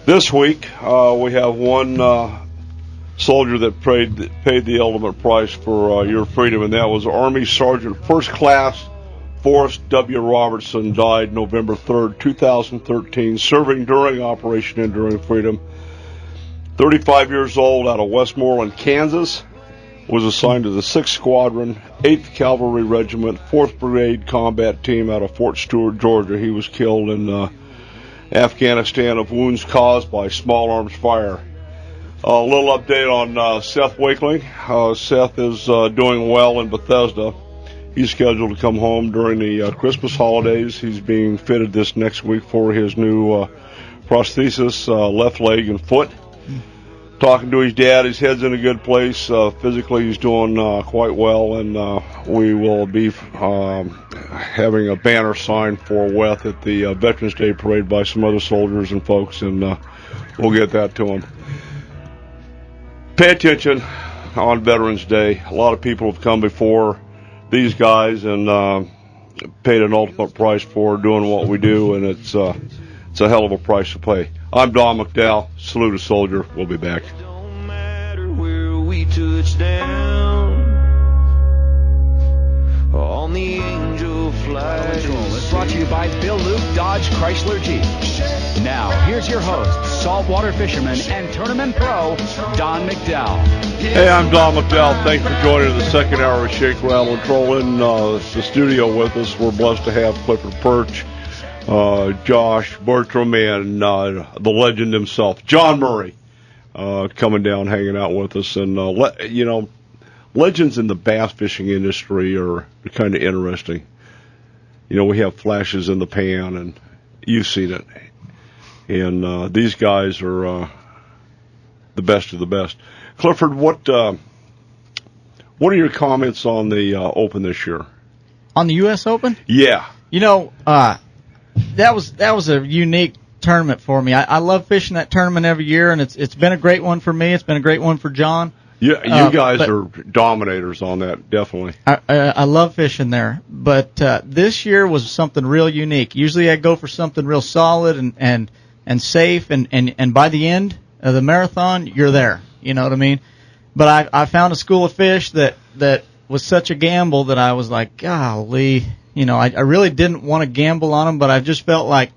this week we have one soldier that paid the ultimate price for your freedom, and that was Army Sergeant First Class Forrest W. Robertson, died November 3rd, 2013, serving during Operation Enduring Freedom. 35 years old, out of Westmoreland, Kansas. Was assigned to the 6th Squadron, 8th Cavalry Regiment, 4th Brigade Combat Team out of Fort Stewart, Georgia. He was killed in Afghanistan of wounds caused by small arms fire. A little update on Seth Wakeling. Seth is doing well in Bethesda. He's scheduled to come home during the Christmas holidays. He's being fitted this next week for his new prosthesis, left leg and foot. Talking to his dad, his head's in a good place. Physically, he's doing quite well, and we will be having a banner signed for Weth at the Veterans Day Parade by some other soldiers and folks, and we'll get that to him. Pay attention on Veterans Day. A lot of people have come before these guys and paid an ultimate price for doing what we do, and it's a hell of a price to pay. I'm Don McDowell. Salute a soldier. We'll be back. Don't matter where we touch down on the Angel Flight. Is brought to you by Bill Luke Dodge Chrysler Jeep. Now, here's your host, saltwater fisherman and tournament pro, Don McDowell. Hey, I'm Don McDowell. Thanks for joining the second hour of Shake, Rattle, and Troll. In the studio with us, we're blessed to have Clifford Perch, Josh Bertram, and the legend himself, John Murray, coming down, hanging out with us. And, legends in the bass fishing industry are kind of interesting. We have flashes in the pan, and you've seen it. And these guys are the best of the best. Clifford, what are your comments on the Open this year? On the U.S. Open? Yeah. That was a unique tournament for me. I love fishing that tournament every year, and it's been a great one for me. It's been a great one for John. Yeah, you guys are dominators on that, definitely. I love fishing there, but this year was something real unique. Usually I go for something real solid and safe, and by the end of the marathon, you're there. You know what I mean? But I found a school of fish that was such a gamble that I was like, golly. I really didn't want to gamble on them, but I just felt like,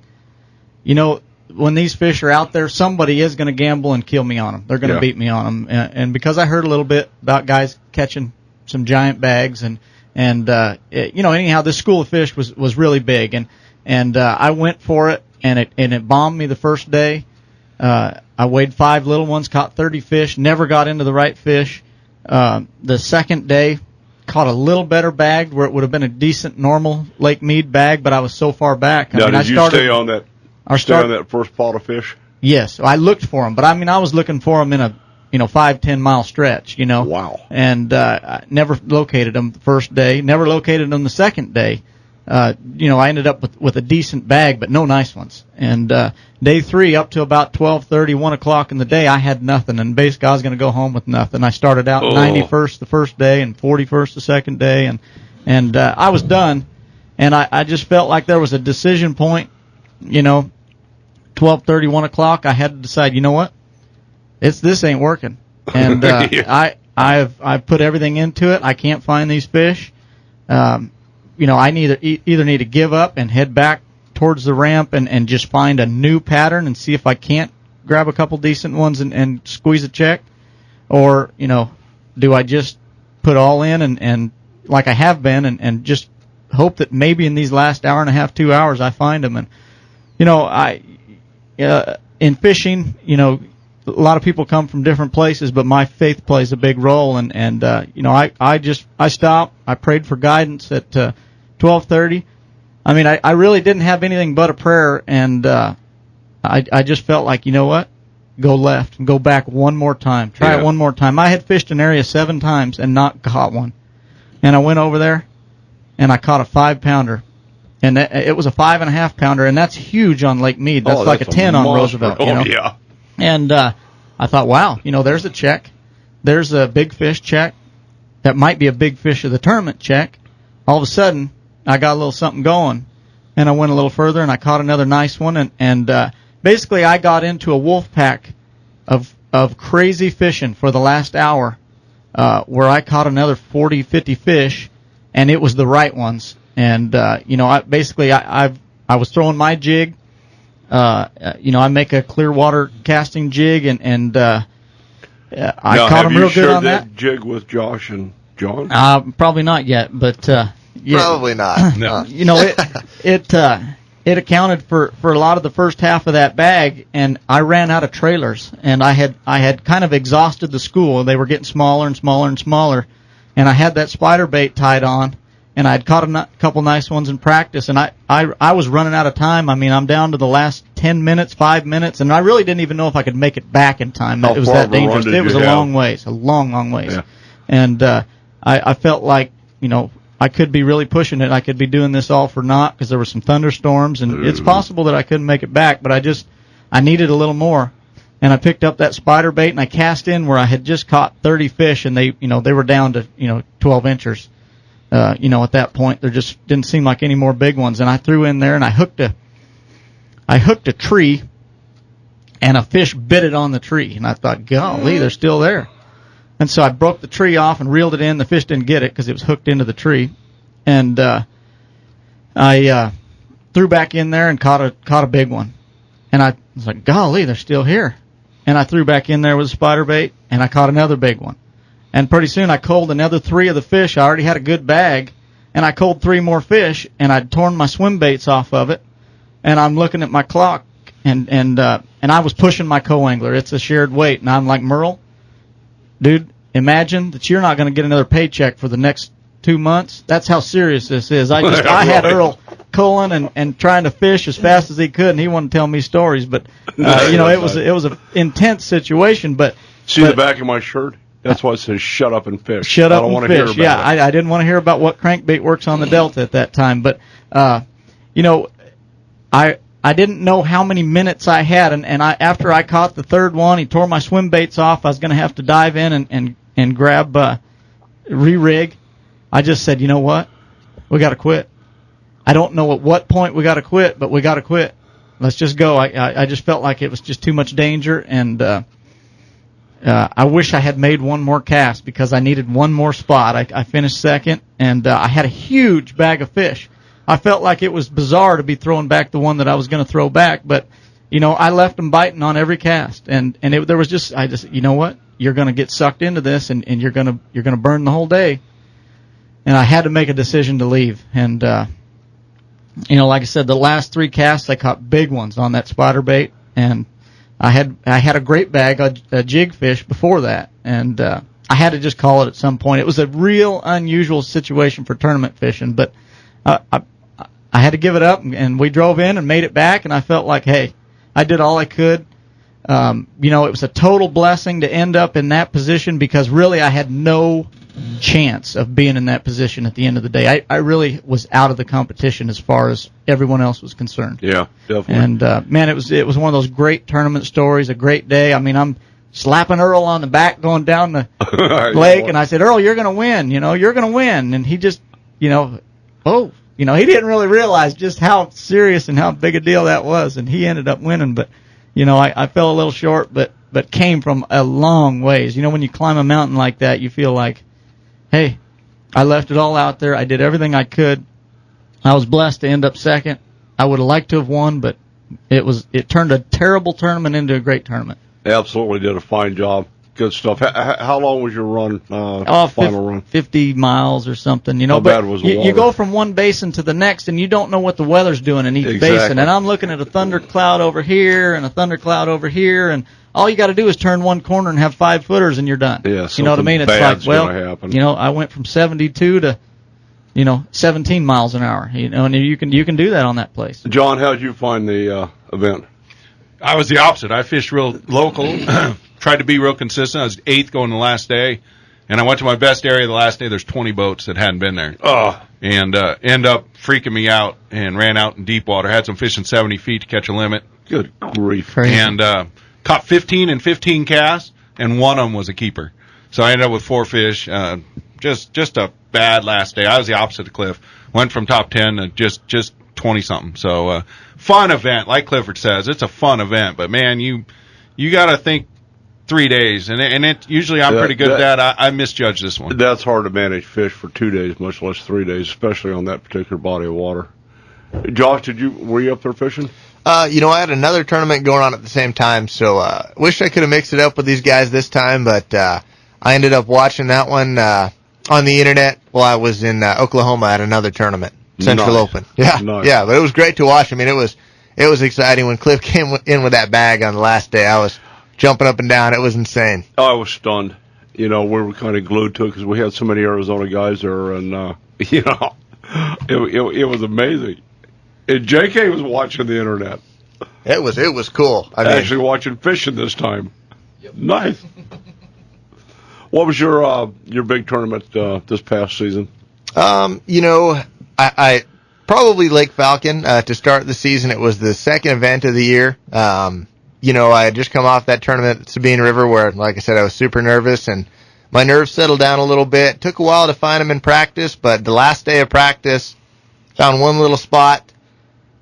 when these fish are out there, somebody is going to gamble and kill me on them. They're going to beat me on them. And because I heard a little bit about guys catching some giant bags and anyhow, this school of fish was really big. And I went for it, and it bombed me the first day. I weighed 5 little ones, caught 30 fish, never got into the right fish. The second day, caught a little better bag where it would have been a decent normal Lake Mead bag, but I was so far back. Now, did you stay on that first pot of fish? Yes, I looked for them, but I mean, I was looking for them in a 5-10 mile stretch, Wow. And I never located them the first day, never located them the second day. I ended up with a decent bag, but no nice ones. And day 3, up to about 12:30, 1 o'clock in the day, I had nothing, and basically I was going to go home with nothing. I started out 91st the first day and 41st the second day, and I was done. And I just felt like there was a decision point, 12:30, 1 o'clock. I had to decide, you know what? This ain't working. And I've put everything into it. I can't find these fish. I either need to give up and head back towards the ramp and just find a new pattern and see if I can't grab a couple decent ones and squeeze a check, or do I just put all in and like I have been and just hope that maybe in these last hour and a half, 2 hours, I find them. And in fishing, a lot of people come from different places, but my faith plays a big role. And I stopped. I prayed for guidance at 12:30. I mean, I really didn't have anything but a prayer, and I just felt like, you know what? Go left and go back one more time. Try it one more time. I had fished an area 7 times and not caught one. And I went over there, and I caught a 5-pounder. And it was a 5.5-pounder, and that's huge on Lake Mead. That's like a 10 on Roosevelt. Yeah. And I thought, wow, there's a check. There's a big fish check. That might be a big fish of the tournament check. All of a sudden, I got a little something going, and I went a little further, and I caught another nice one. And basically, I got into a wolf pack of crazy fishing for the last hour, where I caught another 40, 50 fish, and it was the right ones. And I was throwing my jig. I make a clear water casting jig, and I caught them real good on that. Have you shared that jig with Josh and John? Probably not yet, but yeah. Probably not. No. It accounted for a lot of the first half of that bag, and I ran out of trailers, and I had kind of exhausted the school. They were getting smaller and smaller and smaller, and I had that spider bait tied on. And I'd caught a couple nice ones in practice, and I was running out of time. I mean, I'm down to the last 10 minutes, 5 minutes, and I really didn't even know if I could make it back in time. It was that dangerous. It was a long ways, a long ways. Yeah. And I felt like, I could be really pushing it. I could be doing this all for naught because there were some thunderstorms, and it's possible that I couldn't make it back, but I needed a little more. And I picked up that spider bait, and I cast in where I had just caught 30 fish, and they were down to, 12 inches. At that point, there just didn't seem like any more big ones. And I threw in there, and I hooked a tree, and a fish bit it on the tree. And I thought, golly, they're still there. And so I broke the tree off and reeled it in. The fish didn't get it because it was hooked into the tree. And I threw back in there and caught a big one. And I was like, golly, they're still here. And I threw back in there with a spider bait, and I caught another big one. And pretty soon I culled another 3 of the fish. I already had a good bag, and I culled 3 more fish, and I'd torn my swim baits off of it. And I'm looking at my clock, and I was pushing my co-angler. It's a shared weight, and I'm like, Merle, dude, imagine that you're not going to get another paycheck for the next 2 months. That's how serious this is. I had Earl culling and trying to fish as fast as he could, and he wanted to tell me stories. But it was an intense situation. But the back of my shirt. That's why it says "shut up and fish." Shut up and fish. I don't want to hear about it. I didn't want to hear about what crankbait works on the Delta at that time. But I didn't know how many minutes I had, and after I caught the third one, he tore my swim baits off. I was going to have to dive in and grab re-rig. I just said, you know what? We got to quit. I don't know at what point we got to quit, but we got to quit. Let's just go. I just felt like it was just too much danger, and I wish I had made one more cast because I needed one more spot. I finished second, and I had a huge bag of fish. I felt like it was bizarre to be throwing back the one that I was going to throw back, but I left them biting on every cast, and there was just you know what? You're going to get sucked into this, and you're going to burn the whole day. And I had to make a decision to leave, and like I said, the last 3 casts I caught big ones on that spider bait, and I had a great bag, a jig fish before that, and I had to just call it at some point. It was a real unusual situation for tournament fishing, but I had to give it up, and we drove in and made it back, and I felt like, hey, I did all I could. It was a total blessing to end up in that position because really I had no chance of being in that position at the end of the day. I really was out of the competition as far as everyone else was concerned. Yeah, definitely. And man, it was one of those great tournament stories, a great day. I mean, I'm slapping Earl on the back going down the lake, and I said, Earl, you're going to win. You're going to win. And he just, he didn't really realize just how serious and how big a deal that was, and he ended up winning. But I fell a little short, but came from a long ways. When you climb a mountain like that, you feel like, hey, I left it all out there. I did everything I could. I was blessed to end up second. I would have liked to have won, but it turned a terrible tournament into a great tournament. Absolutely did a fine job. Good stuff. How long was your run? Final run? 50 miles or something. How bad was the water? You go from one basin to the next, and you don't know what the weather's doing in each basin. And I'm looking at a thundercloud over here and a thundercloud over here, and all you got to do is turn one corner and have 5 footers, and you're done. Yeah, you know what I mean? It's like, well, I went from 72 to 17 miles an hour. And you can do that on that place. John, how did you find the event? I was the opposite. I fished real local, tried to be real consistent. I was 8th going the last day, and I went to my best area the last day. There's 20 boats that hadn't been there. And end up freaking me out and ran out in deep water. Had some fishing 70 feet to catch a limit. Good grief. Crazy. And caught 15 and 15 casts, and one of them was a keeper. So I ended up with 4 fish. Just a bad last day. I was the opposite of Cliff. Went from top 10 to just 20-something. So fun event. Like Clifford says, it's a fun event. But, man, you got to think 3 days. And usually I'm pretty good at that. I misjudged this one. That's hard to manage fish for 2 days, much less 3 days, especially on that particular body of water. Josh, were you up there fishing? I had another tournament going on at the same time, so wish I could have mixed it up with these guys this time, but I ended up watching that one on the internet while I was in Oklahoma at another tournament, Central Open. Yeah, nice. Yeah, but it was great to watch. I mean, it was exciting when Cliff came in with that bag on the last day. I was jumping up and down. It was insane. I was stunned. We were kind of glued to it because we had so many Arizona guys there, and it was amazing. And JK was watching the internet. It was cool. I mean, actually watching fishing this time. Yep. Nice. What was your big tournament this past season? I probably Lake Falcon to start the season. It was the second event of the year. I had just come off that tournament at Sabine River where, like I said, I was super nervous and my nerves settled down a little bit. It took a while to find them in practice, but the last day of practice, found one little spot.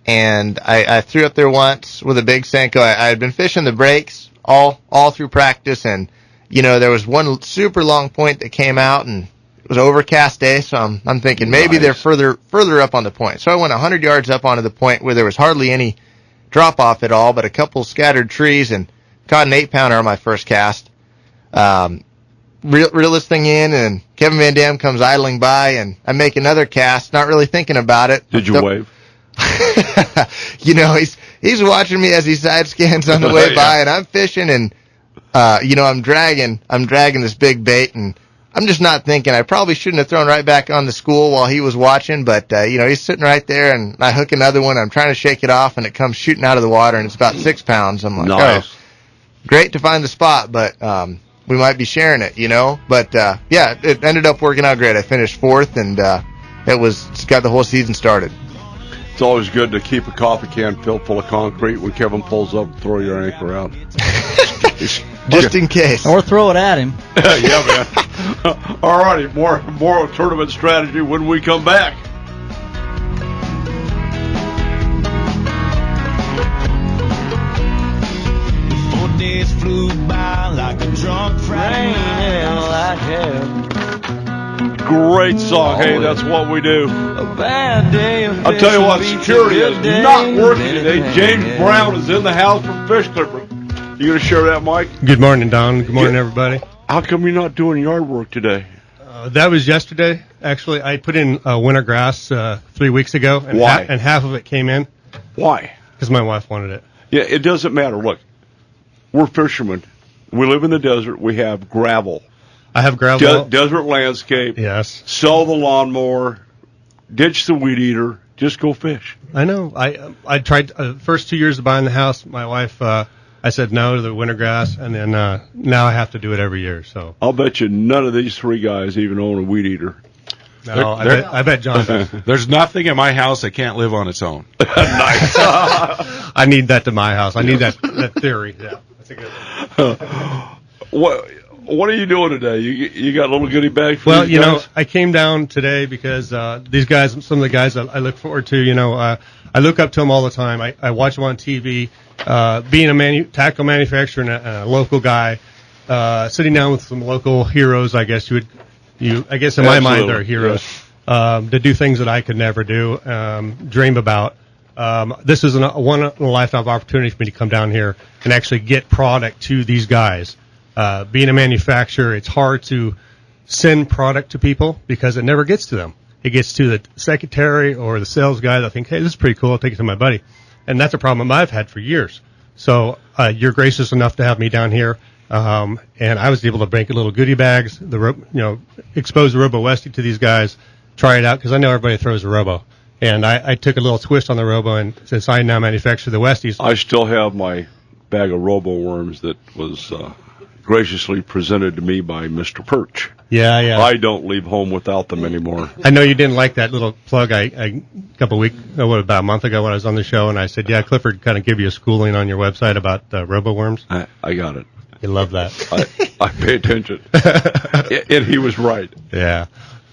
And I threw up there once with a big Senko. I had been fishing the breaks all through practice, and there was one super long point that came out, and it was an overcast day. So I'm thinking maybe they're further up on the point. So I went 100 yards up onto the point where there was hardly any drop off at all, but a couple scattered trees, and caught an 8-pounder on my first cast. Reel this thing in, and Kevin Van Dam comes idling by, and I make another cast, not really thinking about it. Did you wave? He's watching me as he side scans on the way by, and I'm fishing, and I'm dragging this big bait, and I'm just not thinking. I probably shouldn't have thrown right back on the school while he was watching, but he's sitting right there, and I hook another one. I'm trying to shake it off, and it comes shooting out of the water, and it's about 6 pounds. I'm like, nice. Oh, great to find the spot, but we might be sharing it, But it ended up working out great. I finished 4th, and it's got the whole season started. It's always good to keep a coffee can filled full of concrete when Kevin pulls up and throw your anchor out. Just in case. Or throw it at him. Yeah, man. All righty, more tournament strategy when we come back. Days flew by like a drunk Friday night. Great song. Hey, that's what we do. A bad day. I'll tell you what, security is not working today. James Brown is in the house from Fish Clipper. You going to share that, Mike? Good morning, Don. Good morning, everybody. How come you're not doing yard work today? That was yesterday. Actually, I put in winter grass 3 weeks ago. And Why? And half of it came in. Why? Because my wife wanted it. Yeah, it doesn't matter. Look, we're fishermen. We live in the desert. We have gravel. I have gravel. Desert landscape. Yes. Sell the lawnmower. Ditch the weed eater. Just go fish. I know. I tried first 2 years of buying the house. My wife, I said no to the winter grass, and then now I have to do it every year. So I'll bet you none of these three guys even own a weed eater. no, I bet John does. There's nothing in my house that can't live on its own. Nice. I need that to my house. I need that theory. Yeah, that's a good one. What are you doing today? You got a little goodie bag for Well, these guys? I came down today because these guys, some of the guys I look forward to, I look up to them all the time. I watch them on TV. Being a tackle manufacturer and a local guy, sitting down with some local heroes, I guess I guess in my mind they're heroes, to do things that I could never do, dream about. This is a one-in-a-lifetime opportunity for me to come down here and actually get product to these guys. Being a manufacturer, it's hard to send product to people because it never gets to them. It gets to the secretary or the sales guy that think, hey, this is pretty cool. I'll take it to my buddy. And that's a problem I've had for years. So you're gracious enough to have me down here. And I was able to make little goodie bags, expose the Robo Westie to these guys, try it out because I know everybody throws a Robo. And I took a little twist on the Robo, and since I now manufacture the Westies. I still have my bag of Robo worms that was graciously presented to me by Mr. Perch. Yeah. I don't leave home without them anymore. I know you didn't like that little plug about a month ago when I was on the show, and I said, yeah, Clifford kind of give you a schooling on your website about Robo worms. I got it. You love that. I pay attention. And he was right. Yeah.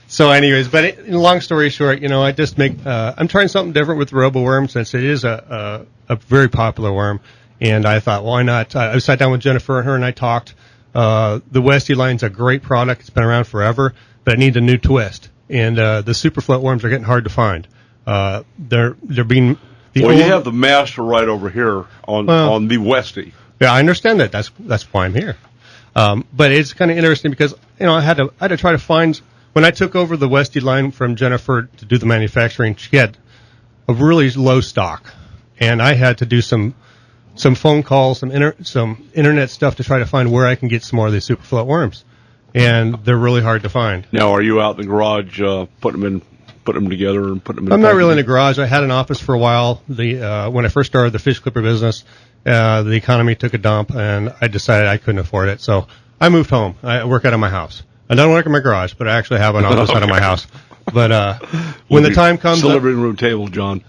So anyways, but long story short, I just I'm trying something different with the Robo worm since it is a very popular worm. And I thought, why not? I sat down with Jennifer and her and I talked. The Westie line's a great product. It's been around forever, but it needs a new twist. And the super float worms are getting hard to find. They're being you have the master right over here on the Westie. Yeah, I understand that. That's why I'm here. But it's kind of interesting because I had to try to find. When I took over the Westie line from Jennifer to do the manufacturing, she had a really low stock, and I had to do some phone calls, some internet stuff to try to find where I can get some more of these super float worms, and they're really hard to find. Now, are you out in the garage putting them together and putting them in? I'm not really in the garage. I had an office for a while. When I first started the fish clipper business, the economy took a dump, and I decided I couldn't afford it, so I moved home. I work out of my house. I don't work in my garage, but I actually have an office out of my house. But when the time comes, the living room table, John.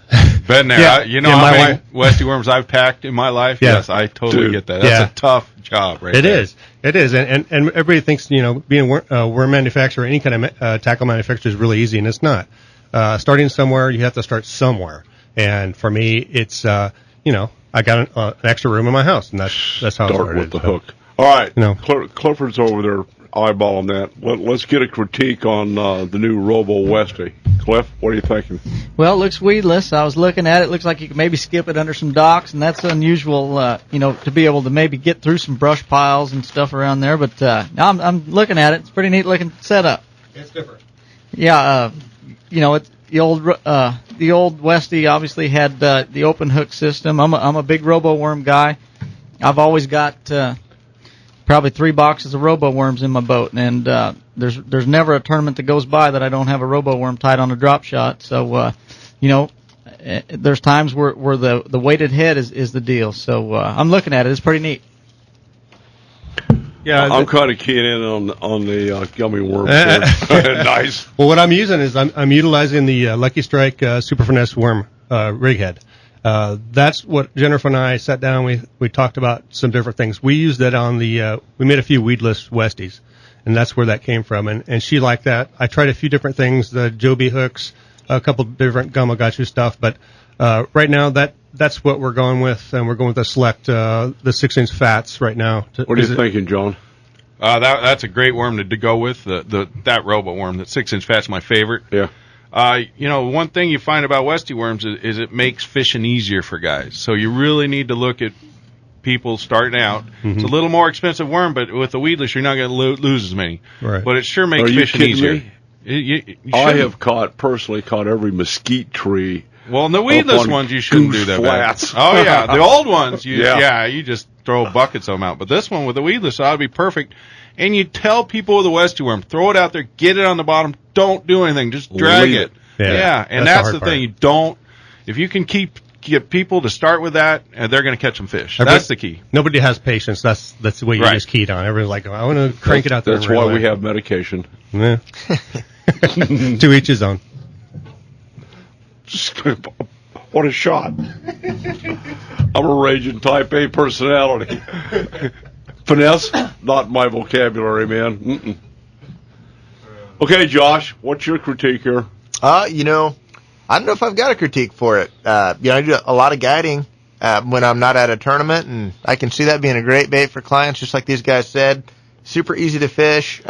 Been there. Yeah, how many Westie worms I've packed in my life? Yeah. Yes, I totally get that. That's a tough job, right? It is. And everybody thinks being a worm manufacturer, any kind of tackle manufacturer is really easy, and it's not. Starting somewhere, you have to start somewhere. And for me, it's I got an extra room in my house, and that's how it started. Start with the hook. All right, Clifford's over there eyeballing that. Let's get a critique on the new Robo Westie. Cliff, what are you thinking? Well, it looks weedless. I was looking at it. Looks like you could maybe skip it under some docks, and that's unusual, to be able to maybe get through some brush piles and stuff around there. But now I'm looking at it. It's a pretty neat looking setup. It's different. Yeah, it's the old Westie obviously had the open hook system. I'm a big Robo worm guy. I've always got probably 3 boxes of Robo worms in my boat, and there's never a tournament that goes by that I don't have a Robo worm tied on a drop shot. So there's times where the weighted head is the deal. So I'm looking at it. It's pretty neat. Yeah, I'm kind of keying in on the gummy worm. Nice. Well, what I'm using is I'm utilizing the Lucky Strike Super Finesse worm rig head. That's what Jennifer and I sat down. We talked about some different things. We used that on we made a few weedless Westies, and that's where that came from. And she liked that. I tried a few different things, the Joby hooks, a couple different Gamakatsu stuff, but right now that's what we're going with, and we're going with the Select, the 6-inch fats right now. What are you thinking, John? That's a great worm to go with, that Robo worm. That 6-inch fat's my favorite. Yeah. One thing you find about Westie worms is it makes fishing easier for guys. So you really need to look at people starting out. Mm-hmm. It's a little more expensive worm, but with the weedless, you're not going to lose as many. Right. But it sure makes fishing easier. I have personally caught every mesquite tree. Well, in the weedless ones, you shouldn't do that. Flats. Oh, yeah. The old ones, you just throw buckets of them out. But this one with the weedless ought to be perfect. and you tell people with a Westie worm, throw it out there, get it on the bottom, don't do anything, just drag Leave it. it. Yeah, and that's the thing. You don't. If you can get people to start with that, and they're going to catch some fish. That's the key. Nobody has patience. That's the way you just keyed on. Everyone's like, I want to crank it out there. That's why we have medication. Yeah. To each his own. What a shot. I'm a raging type A personality. Finesse, not my vocabulary, man. Mm-mm. Okay, Josh, what's your critique here? I don't know if I've got a critique for it. I do a lot of guiding when I'm not at a tournament, and I can see that being a great bait for clients, just like these guys said. Super easy to fish.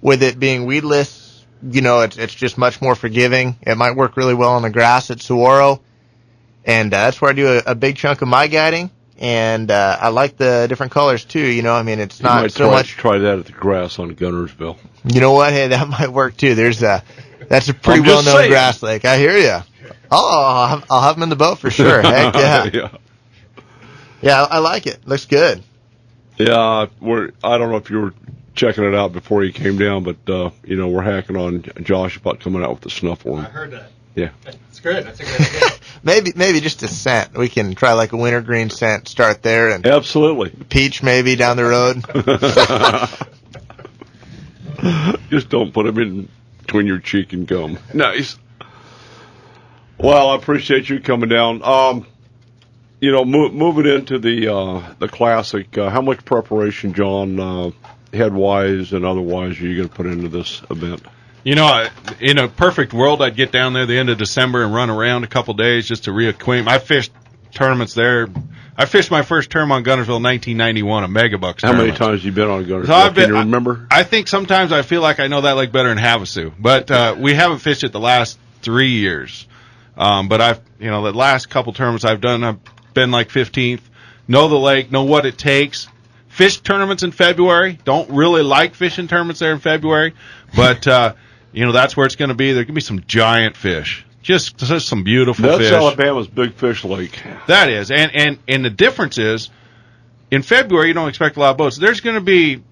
With it being weedless, it's just much more forgiving. It might work really well on the grass at Saguaro, and that's where I do a big chunk of my guiding. And I like the different colors too. It's not so much. Try that at the grass on Gunnersville. You know what? Hey, that might work too. That's a pretty well-known grass lake. I hear you. Oh, I'll have them in the boat for sure. Heck yeah. Yeah, I like it. Looks good. Yeah, I don't know if you were checking it out before you came down, but we're hacking on Josh about coming out with the snuff worm. I heard that. Yeah. It's good. That's a great idea. maybe just a scent. We can try like a wintergreen scent. Start there and absolutely peach maybe down the road. Just don't put them in between your cheek and gum. Nice. Well, I appreciate you coming down. Moving into the classic. How much preparation, John, head-wise and otherwise, are you going to put into this event? In a perfect world, I'd get down there the end of December and run around a couple days just to reacquaint. I fished tournaments there. I fished my first term on Gunnersville in 1991, a megabucks tournament. How many times have you been on Gunnersville? Can you remember? I think sometimes I feel like I know that lake better than Havasu, but we haven't fished it the last 3 years. But the last couple tournaments I've done, I've been like 15th. Know the lake, know what it takes. Fish tournaments in February. Don't really like fishing tournaments there in February, but that's where it's going to be. There can be some giant fish. Just some beautiful fish. That's Alabama's big fish lake. That is. And the difference is, in February, you don't expect a lot of boats. There's going to be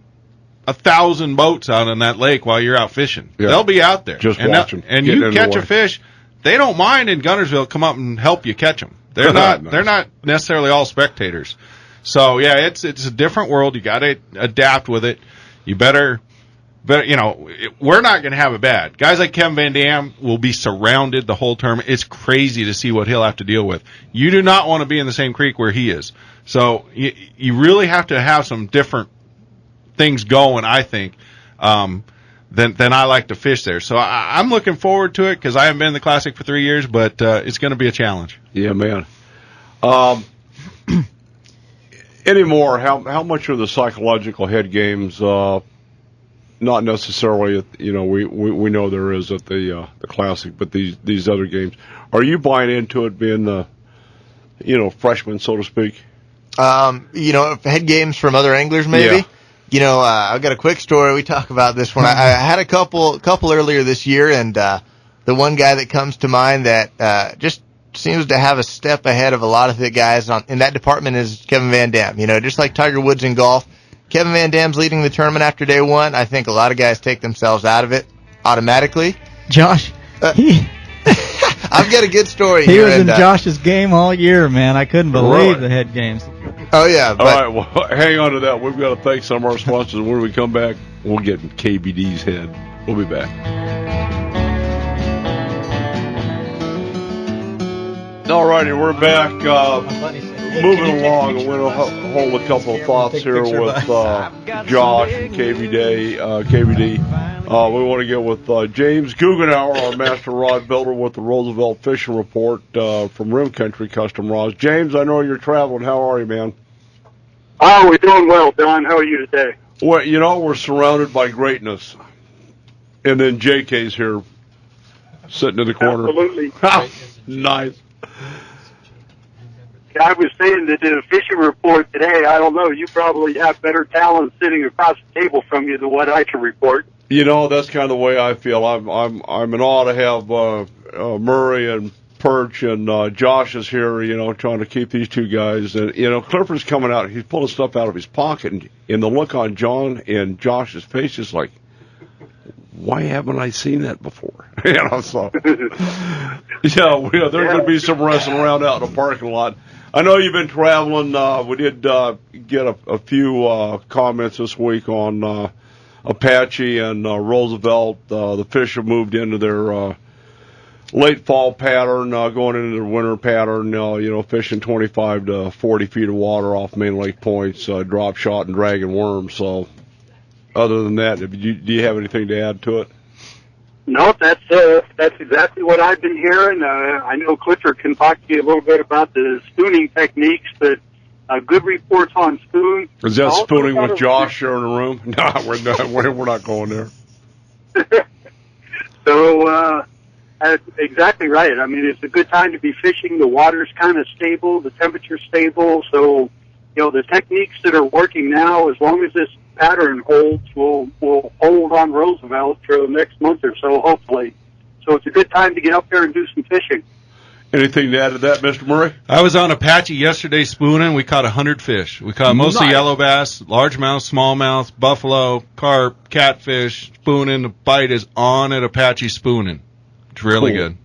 1,000 boats out on that lake while you're out fishing. Yeah. They'll be out there. Just watching. And you catch a fish, they don't mind in Gunnersville come up and help you catch them. They're not They're not necessarily all spectators. So, yeah, it's a different world. You got to adapt with it. You better we're not going to have it bad. Guys like Kevin Van Dam will be surrounded the whole term. It's crazy to see what he'll have to deal with. You do not want to be in the same creek where he is. So you really have to have some different things going, I think, than I like to fish there. So I'm looking forward to it because I haven't been in the Classic for 3 years, but it's going to be a challenge. Yeah, man. Anymore, how much are the psychological head games? Not necessarily, we know there is at the Classic, but these other games. Are you buying into it being the, freshman, so to speak? Head games from other anglers, maybe. Yeah. I've got a quick story. We talk about this one. I had a couple earlier this year, and the one guy that comes to mind that just seems to have a step ahead of a lot of the guys in that department is Kevin Van Dam. Just like Tiger Woods in golf. Kevin Van Dam's leading the tournament after day one. I think a lot of guys take themselves out of it automatically. Josh, I've got a good story he here. He was in Josh's game all year, man. I couldn't believe the head games. Oh, yeah. All right, well, hang on to that. We've got to thank some of our sponsors. And when we come back, we'll get in KBD's head. We'll be back. All righty, we're back. Moving along, I'm going to hold a couple of thoughts here with Josh and KVD. We want to get with James Guggenauer, our master rod builder with the Roosevelt Fishing Report from Rim Country Custom Rods. James, I know you're traveling. How are you, man? Oh, we're doing well, Don. How are you today? Well, we're surrounded by greatness. And then JK's here, sitting in the corner. Absolutely. Nice. I was saying that in a fishing report today, I don't know, you probably have better talent sitting across the table from you than what I can report. That's kind of the way I feel. I'm in awe to have Murray and perch, and Josh is here, trying to keep these two guys. And, Clifford's coming out. He's pulling stuff out of his pocket, and the look on John and Josh's face is like, why haven't I seen that before? So, there's going to be some wrestling around out in the parking lot. I know you've been traveling. We did get a few comments this week on Apache and Roosevelt. The fish have moved into their late fall pattern, going into their winter pattern, fishing 25 to 40 feet of water off main lake points, drop shot and dragging worms. So other than that, do you have anything to add to it? No, that's exactly what I've been hearing. I know Clifford can talk to you a little bit about the spooning techniques, but good reports on spoon. Is that spooning with Josh here in the room? No, we're not going there. So, that's exactly right. I mean, it's a good time to be fishing. The water's kind of stable, the temperature's stable. So, the techniques that are working now, as long as this pattern holds, will hold on Roosevelt for the next month or so, hopefully. So it's a good time to get up there and do some fishing. Anything to add to that, Mr. Murray? I was on Apache yesterday spooning. We caught 100 fish. We caught mostly yellow bass, largemouth, smallmouth, buffalo, carp, catfish, spooning. The bite is on at Apache spooning. It's really good.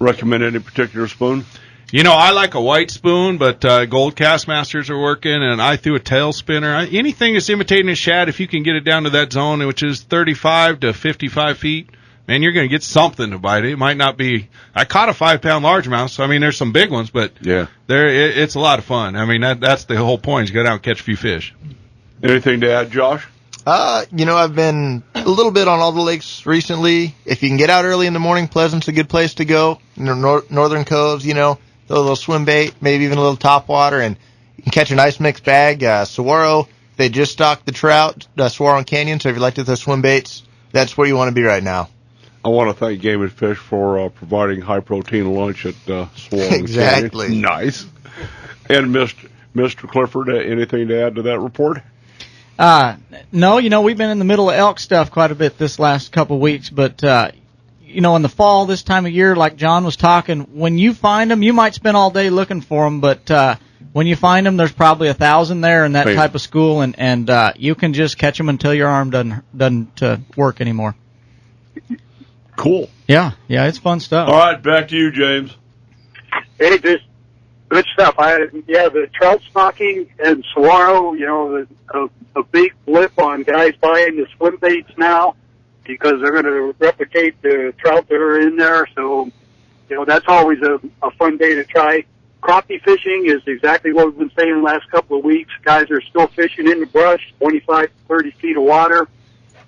Recommend any particular spoon? I like a white spoon, but Gold Castmasters are working, and I threw a tail spinner. Anything that's imitating a shad, if you can get it down to that zone, which is 35 to 55 feet, man, you're going to get something to bite. It might not be. I caught a 5-pound largemouth, so there's some big ones, but it's a lot of fun. That's the whole point. Is get out and catch a few fish. Anything to add, Josh? I've been a little bit on all the lakes recently. If you can get out early in the morning, Pleasant's a good place to go. Northern Coves, a little swim bait, maybe even a little top water, and you can catch a nice mixed bag. Saguaro, they just stocked the trout, Saguaro Canyon, so if you like to throw swim baits, that's where you want to be right now. I want to thank Game & Fish for providing high-protein lunch at Saguaro Exactly. Canyon. Nice. And Mr. Clifford, anything to add to that report? No, we've been in the middle of elk stuff quite a bit this last couple of weeks, but in the fall, this time of year, like John was talking, when you find them, you might spend all day looking for them, but when you find them, there's probably 1,000 there in that type of school, and you can just catch them until your arm doesn't work anymore. Cool. Yeah, it's fun stuff. All right, back to you, James. Hey, just good stuff. The trout stocking and saguaro, a big blip on guys buying the swim baits now, because they're going to replicate the trout that are in there. So, that's always a fun day to try. Crappie fishing is exactly what we've been saying the last couple of weeks. Guys are still fishing in the brush, 25 to 30 feet of water.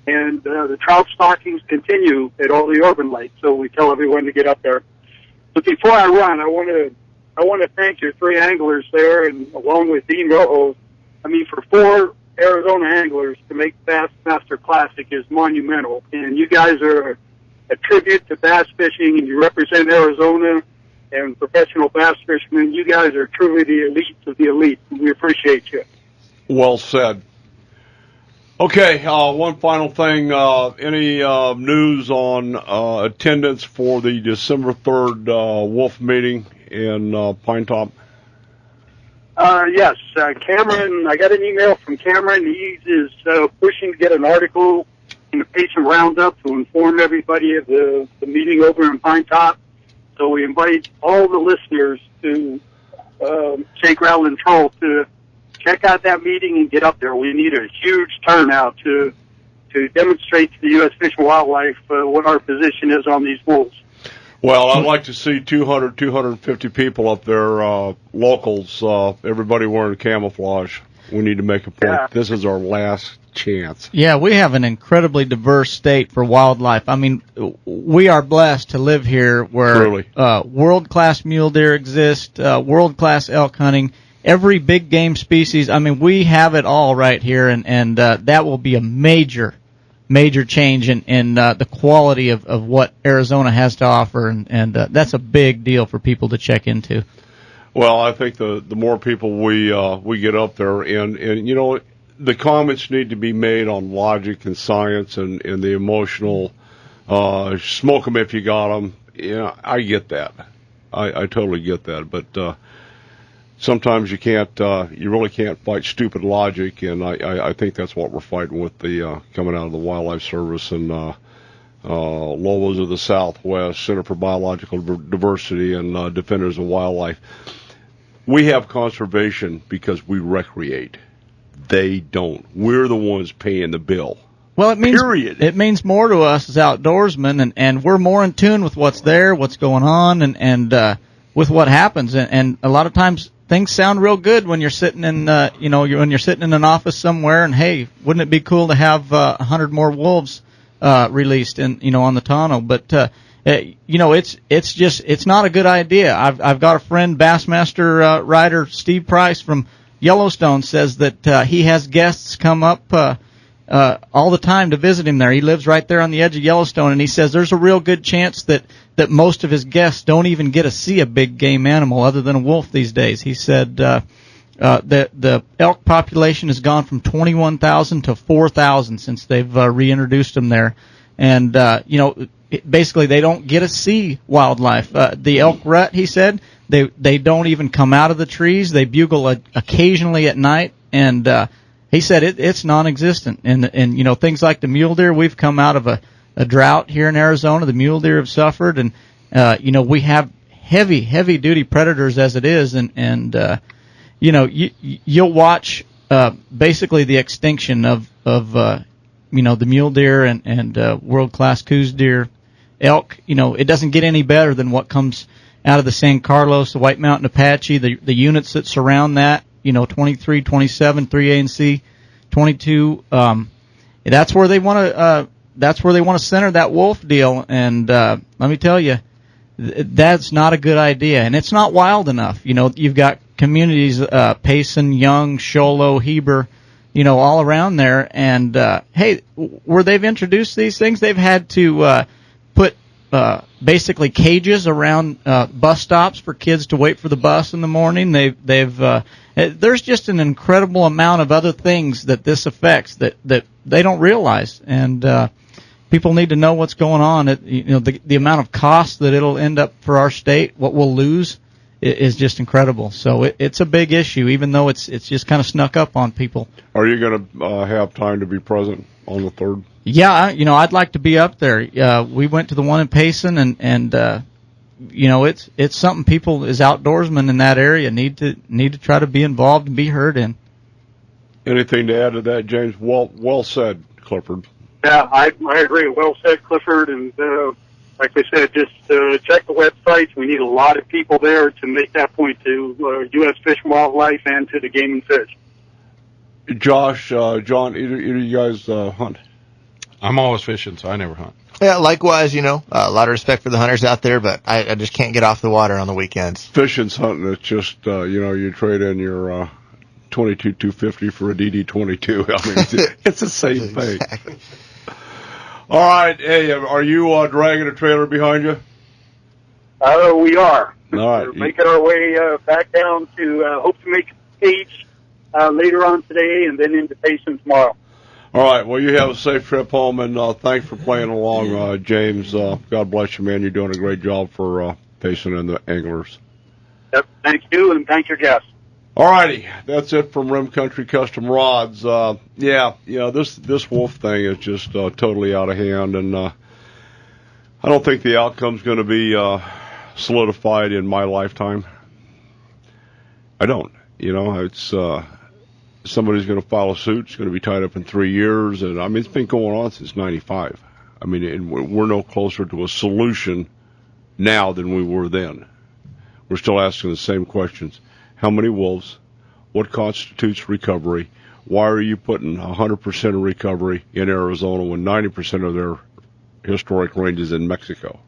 And the trout stockings continue at all the urban lakes. So we tell everyone to get up there. But before I run, I want to thank your 3 anglers there, and along with Dean Rojo. For 4 Arizona anglers to make Bassmaster Classic is monumental, and you guys are a tribute to bass fishing, and you represent Arizona and professional bass fishermen. You guys are truly the elites of the elite, and we appreciate you. Well said. Okay, one final thing. Any news on attendance for the December 3rd Wolf meeting in Pine Top? Yes, Cameron, I got an email from Cameron. He is pushing to get an article in the Patient Roundup to inform everybody of the meeting over in Pine Top. So we invite all the listeners to Shake, Rattle, and Troll to check out that meeting and get up there. We need a huge turnout to demonstrate to the U.S. Fish and Wildlife what our position is on these wolves. Well, I'd like to see 200, 250 people up there, locals, everybody wearing camouflage. We need to make a point. Yeah. This is our last chance. Yeah, we have an incredibly diverse state for wildlife. We are blessed to live here where world-class mule deer exist, world-class elk hunting, every big game species. We have it all right here, and that will be a major change in the quality of what Arizona has to offer, and that's a big deal for people to check into. Well, I think the more people we get up there, and the comments need to be made on logic and science and the emotional. Smoke them if you got them. I get that. I totally get that, but sometimes you can't, you really can't fight stupid logic, and I think that's what we're fighting with the coming out of the Wildlife Service and Lobos of the Southwest, Center for Biological Diversity, and Defenders of Wildlife. We have conservation because we recreate. They don't. We're the ones paying the bill. Well, it means more to us as outdoorsmen, and we're more in tune with what's there, what's going on, and with what happens. And a lot of times things sound real good when you're sitting in, when you're sitting in an office somewhere, and hey, wouldn't it be cool to have 100 more wolves released on the Tonto? But it's not a good idea. I've got a friend, Bassmaster rider Steve Price from Yellowstone, says that he has guests come up all the time to visit him there. He lives right there on the edge of Yellowstone, and he says there's a real good chance that most of his guests don't even get to see a big game animal other than a wolf these days. He said the elk population has gone from 21,000 to 4,000 since they've reintroduced them there, and basically they don't get to see wildlife. The elk rut, he said, they don't even come out of the trees. They bugle occasionally at night, and he said it's non-existent. And things like the mule deer, we've come out of a drought here in Arizona. The mule deer have suffered, and we have heavy duty predators as it is, and you'll watch basically the extinction of the mule deer and world-class coos deer, elk. It doesn't get any better than what comes out of the San Carlos, the White Mountain Apache, the units that surround that. 23, 27, 3A and C, 22. That's where they want to center that wolf deal. And let me tell you, that's not a good idea, and it's not wild enough. You've got communities, Payson, Young, Show Low, Heber, all around there. And hey, where they've introduced these things, they've had to put basically cages around bus stops for kids to wait for the bus in the morning. There's just an incredible amount of other things that this affects that they don't realize, and people need to know what's going on. The amount of cost that it'll end up for our state, what we'll lose, is just incredible. So it's a big issue, even though it's just kind of snuck up on people. Are you going to have time to be present on the 3rd? Yeah, I'd like to be up there. We went to the one in Payson, and it's something people as outdoorsmen in that area need to try to be involved and be heard in. Anything to add to that, James? Well said, Clifford. Yeah, I agree. Well said, Clifford. And like I said, just check the websites. We need a lot of people there to make that point to U.S. Fish and Wildlife and to the Game and Fish. Josh, John, either you guys hunt? I'm always fishing, so I never hunt. Yeah, likewise, a lot of respect for the hunters out there, but I just can't get off the water on the weekends. Fishing's hunting. It's just, you trade in your 22-250 for a DD-22. I mean, it's the same thing. Exactly. All right. Hey, are you dragging a trailer behind you? We are. All right. We're making our way back down to, hope to make a page later on today and then into Payson tomorrow. All right. Well, you have a safe trip home, and thanks for playing along, James. God bless you, man. You're doing a great job for Payson and the anglers. Yep. Thank you, and thank your guests. All righty. That's it from Rim Country Custom Rods. This wolf thing is just totally out of hand, and I don't think the outcome's going to be solidified in my lifetime. I don't. It's somebody's going to file a suit. It's going to be tied up in 3 years. And, it's been going on since 95. And we're no closer to a solution now than we were then. We're still asking the same questions. How many wolves? What constitutes recovery? Why are you putting 100% of recovery in Arizona when 90% of their historic range is in Mexico?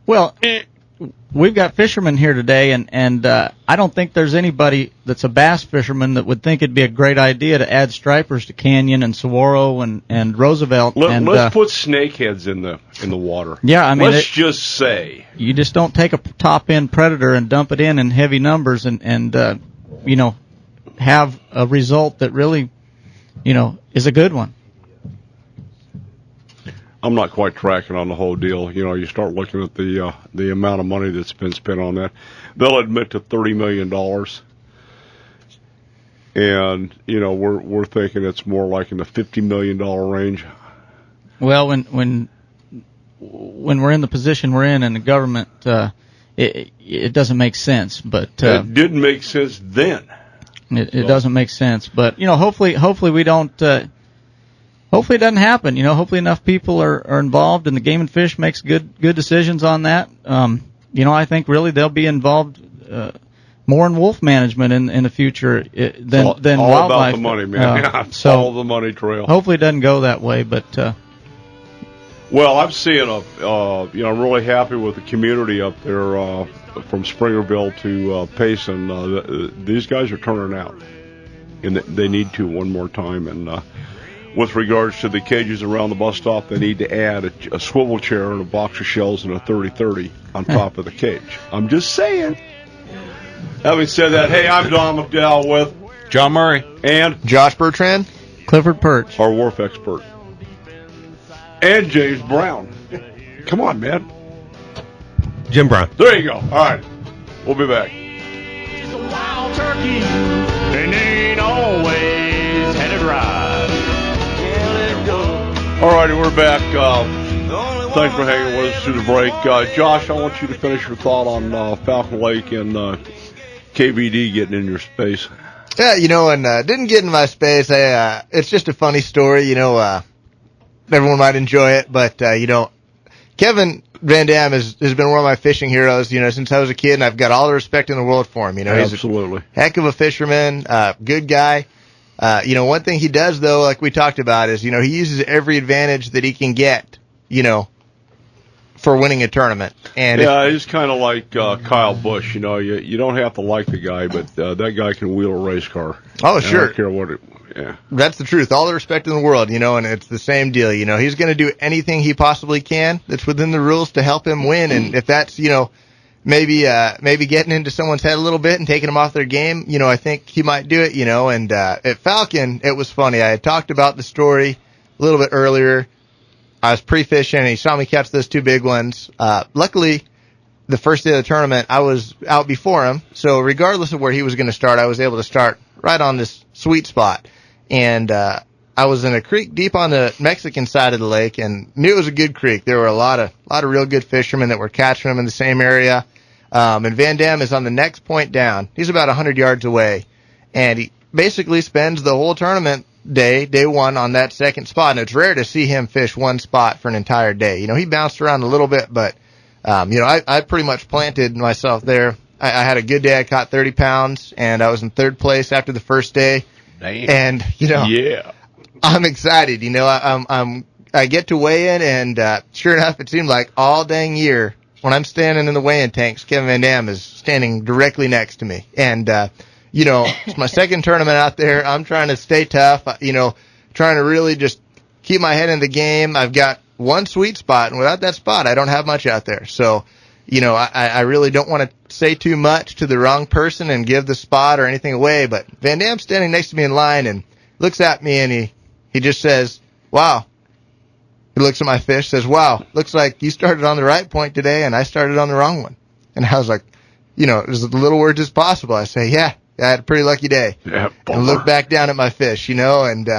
Well, we've got fishermen here today, and I don't think there's anybody that's a bass fisherman that would think it'd be a great idea to add stripers to Canyon and Saguaro and Roosevelt. Let's put snakeheads in the water. Yeah, let's just say you just don't take a top end predator and dump it in heavy numbers and have a result that really is a good one. I'm not quite tracking on the whole deal. You know, you start looking at the amount of money that's been spent on that. They'll admit to $30 million. And, you know, we're thinking it's more like in the $50 million range. Well, when we're in the position we're in the government, it doesn't make sense. But it didn't make sense then. It doesn't make sense. But, you know, hopefully we don't. Hopefully it doesn't happen. You know, hopefully enough people are involved, and the Game and Fish makes good decisions on that. You know, I think really they'll be involved more in wolf management in the future than all wildlife. About the money, man. So follow the money trail. Hopefully it doesn't go that way, but. Well, I'm seeing you know, I'm really happy with the community up there from Springerville to Payson. These guys are turning out, and they need to one more time. And with regards to the cages around the bus stop, they need to add a swivel chair and a box of shells and a 30-30 on top of the cage. I'm just saying. Having said that, hey, I'm Don McDowell with John Murray and Josh Bertrand, Clifford Perch, our wharf expert, and James Brown. Come on, man. Jim Brown. There you go. All right. We'll be back. She's a wild turkey and ain't always headed right. Can't let go. All righty, we're back. Thanks for hanging with us through the break. Josh, I want you to finish your thought on Falcon Lake and KVD getting in your space. Yeah, you know, and didn't get in my space. It's just a funny story, you know. Everyone might enjoy it, but you know, Kevin Van Dam has been one of my fishing heroes, you know, since I was a kid, and I've got all the respect in the world for him. You know, Absolutely. He's a heck of a fisherman, good guy. You know, one thing he does though, like we talked about, is, you know, he uses every advantage that he can get, you know, for winning a tournament. And yeah, he's kind of like Kyle Busch. You know, you don't have to like the guy, but that guy can wheel a race car. Oh, sure. I don't care what it. Yeah, that's the truth. All the respect in the world, you know, and it's the same deal. You know, he's going to do anything he possibly can that's within the rules to help him win. And if that's, you know, maybe getting into someone's head a little bit and taking them off their game, you know, I think he might do it. You know, and at Falcon, it was funny. I had talked about the story a little bit earlier. I was pre-fishing, and he saw me catch those two big ones. Luckily, the first day of the tournament, I was out before him. So regardless of where he was going to start, I was able to start right on this sweet spot. And I was in a creek deep on the Mexican side of the lake, and knew it was a good creek. There were a lot of real good fishermen that were catching them in the same area. And Van Dam is on the next point down. He's about 100 yards away, and he basically spends the whole tournament day one on that second spot. And it's rare to see him fish one spot for an entire day. You know, he bounced around a little bit, but you know, I pretty much planted myself there. I had a good day. I caught 30 pounds, and I was in third place after the first day. Damn. And, you know, yeah, I'm excited. You know, I get to weigh in, and sure enough, it seemed like all dang year when I'm standing in the weighing tanks, Kevin Van Dam is standing directly next to me. And, you know, it's my second tournament out there. I'm trying to stay tough, you know, trying to really just keep my head in the game. I've got one sweet spot, and without that spot, I don't have much out there. So, you know, I really don't want to say too much to the wrong person and give the spot or anything away, but Van Dam's standing next to me in line and looks at me, and he just says, wow. He looks at my fish, says, wow, looks like you started on the right point today and I started on the wrong one. And I was like, you know, as little words as possible. I say, yeah, I had a pretty lucky day. Yeah, and look back down at my fish, you know, and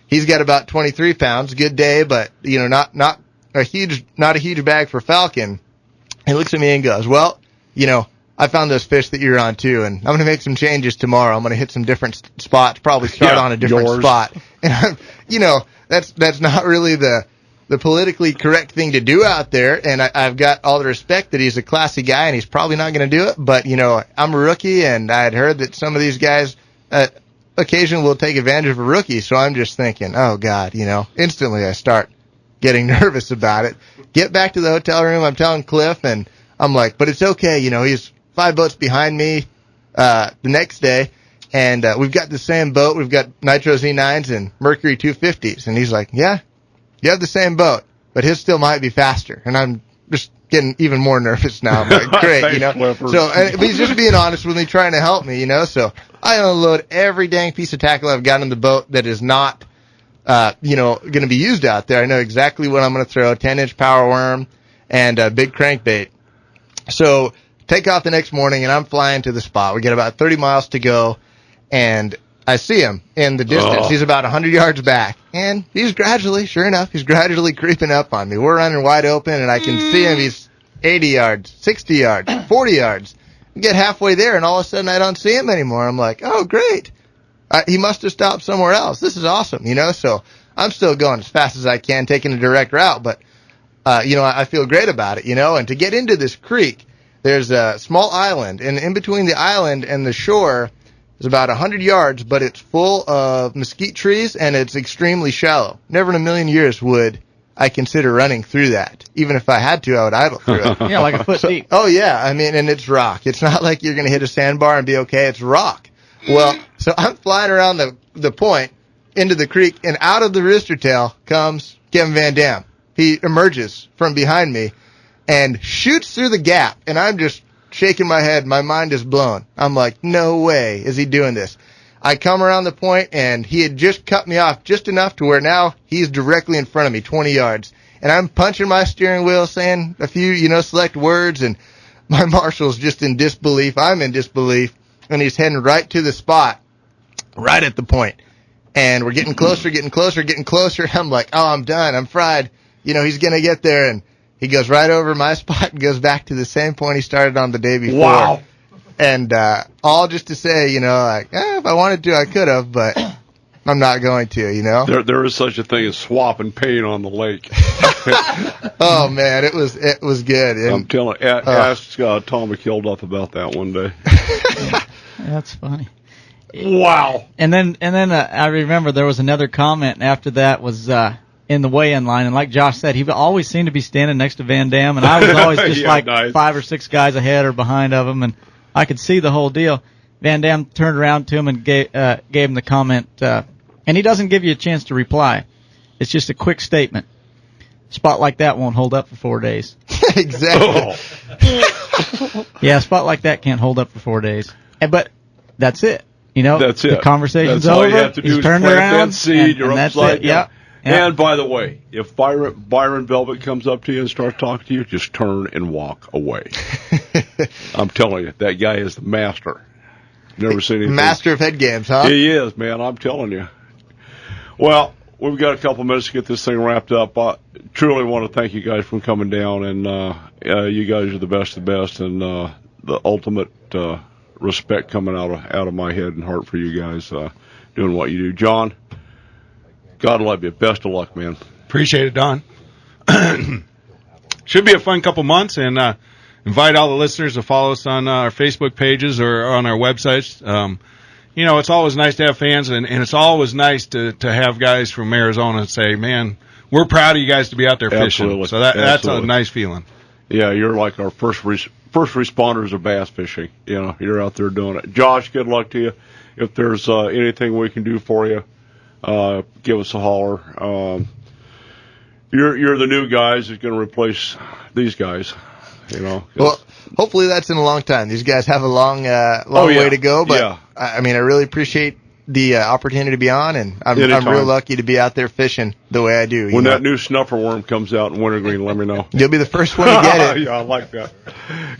he's got about 23 pounds, good day, but, you know, not a huge bag for Falcon. He looks at me and goes, well, you know, I found those fish that you're on too, and I'm going to make some changes tomorrow. I'm going to hit some different spots, probably start on a different spot. And, you know, that's not really the politically correct thing to do out there, and I've got all the respect that he's a classy guy, and he's probably not going to do it, but, you know, I'm a rookie, and I had heard that some of these guys occasionally will take advantage of a rookie, so I'm just thinking, oh, God, you know, instantly I start getting nervous about it. Get back to the hotel room, I'm telling Cliff, and I'm like, but it's okay, you know, he's 5 boats behind me the next day, and we've got the same boat. We've got Nitro Z9s and Mercury 250s, and he's like, yeah, you have the same boat, but his still might be faster. And I'm just getting even more nervous now. I'm like, great, you know. So but he's just being honest with me, trying to help me, you know. So I unload every dang piece of tackle I've got in the boat that is not going to be used out there. I know exactly what I'm going to throw, 10-inch power worm and a big crankbait. So take off the next morning, and I'm flying to the spot. We get about 30 miles to go, and I see him in the distance. He's about 100 yards back, and he's gradually creeping up on me. We're running wide open, and I can see him. He's 80 yards, 60 yards, 40 yards. We get halfway there, and all of a sudden I don't see him anymore. I'm like, oh, great. He must have stopped somewhere else. This is awesome, So I'm still going as fast as I can, taking a direct route, but, I feel great about it, And to get into this creek, there's a small island, and in between the island and the shore is about 100 yards, but it's full of mesquite trees, and it's extremely shallow. Never in a million years would I consider running through that. Even if I had to, I would idle through it. Yeah, like a foot deep. Oh, yeah. I mean, and it's rock. It's not like you're going to hit a sandbar and be okay. It's rock. Well, so I'm flying around the point into the creek, and out of the rooster tail comes Kevin Van Dam. He emerges from behind me and shoots through the gap, and I'm just shaking my head. My mind is blown. I'm like, no way is he doing this. I come around the point, and he had just cut me off just enough to where now he's directly in front of me, 20 yards. And I'm punching my steering wheel, saying a few, select words, and my marshal's just in disbelief. I'm in disbelief. And he's heading right to the spot, right at the point. And we're getting closer. I'm like, oh, I'm done. I'm fried. He's going to get there. And he goes right over my spot and goes back to the same point he started on the day before. Wow. And all just to say, if I wanted to, I could have, but I'm not going to, There is such a thing as swapping paint on the lake. Oh, man, it was good. And, I'm telling ask Tom McKilduff about that one day. That's funny. Wow. And then I remember there was another comment after that was in the weigh-in line, and like Josh said, he always seemed to be standing next to Van Dam, and I was always just nice. 5 or 6 guys ahead or behind of him, and I could see the whole deal. Van Dam turned around to him and gave him the comment, and he doesn't give you a chance to reply. It's just a quick statement. A spot like that won't hold up for 4 days. Exactly. Oh. Yeah, a spot like that can't hold up for 4 days. But that's it. That's it. The conversation's that's over. All you have to do He's is turned plant around, that seed. You're and that's upside it. down. Yep. And by the way, if Byron Velvet comes up to you and starts talking to you, just turn and walk away. I'm telling you, that guy is the master. Never seen anything. Master of head games, huh? He is, man. I'm telling you. Well, we've got a couple minutes to get this thing wrapped up. I truly want to thank you guys for coming down, and you guys are the best of the best, and the ultimate respect coming out of my head and heart for you guys doing what you do. John, God love you. Best of luck, man. Appreciate it, Don. Should be a fun couple months, and invite all the listeners to follow us on our Facebook pages or on our websites. It's always nice to have fans, and it's always nice to have guys from Arizona say, man, we're proud of you guys to be out there fishing. Absolutely. So that's a nice feeling. Yeah, you're like our first responders of bass fishing. You're out there doing it. Josh, good luck to you. If there's anything we can do for you, give us a holler. You're the new guys that's going to replace these guys. Well, hopefully that's in a long time. These guys have a long way to go, but I really appreciate the opportunity to be on, and I'm real lucky to be out there fishing the way I do. When that new snuffer worm comes out in wintergreen, let me know. You'll be the first one to get it. Yeah, I like that.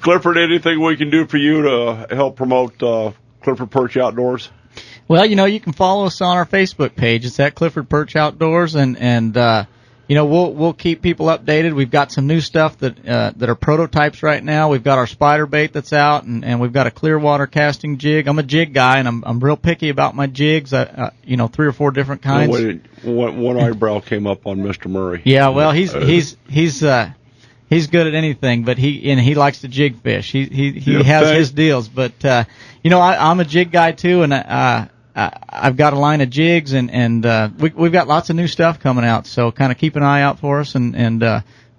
Clifford, anything we can do for you to help promote Clifford Perch Outdoors? Well, you can follow us on our Facebook page. It's at Clifford Perch Outdoors, and we'll keep people updated. We've got some new stuff that are prototypes right now. We've got our spider bait that's out, and we've got a clear water casting jig. I'm a jig guy, and I'm real picky about my jigs. 3 or 4 different kinds. One eyebrow came up on Mr. Murray. Yeah, well, he's good at anything, but he likes to jig fish. He has his deals, but I'm a jig guy too, and I've got a line of jigs, and we've got lots of new stuff coming out. So kind of keep an eye out for us, and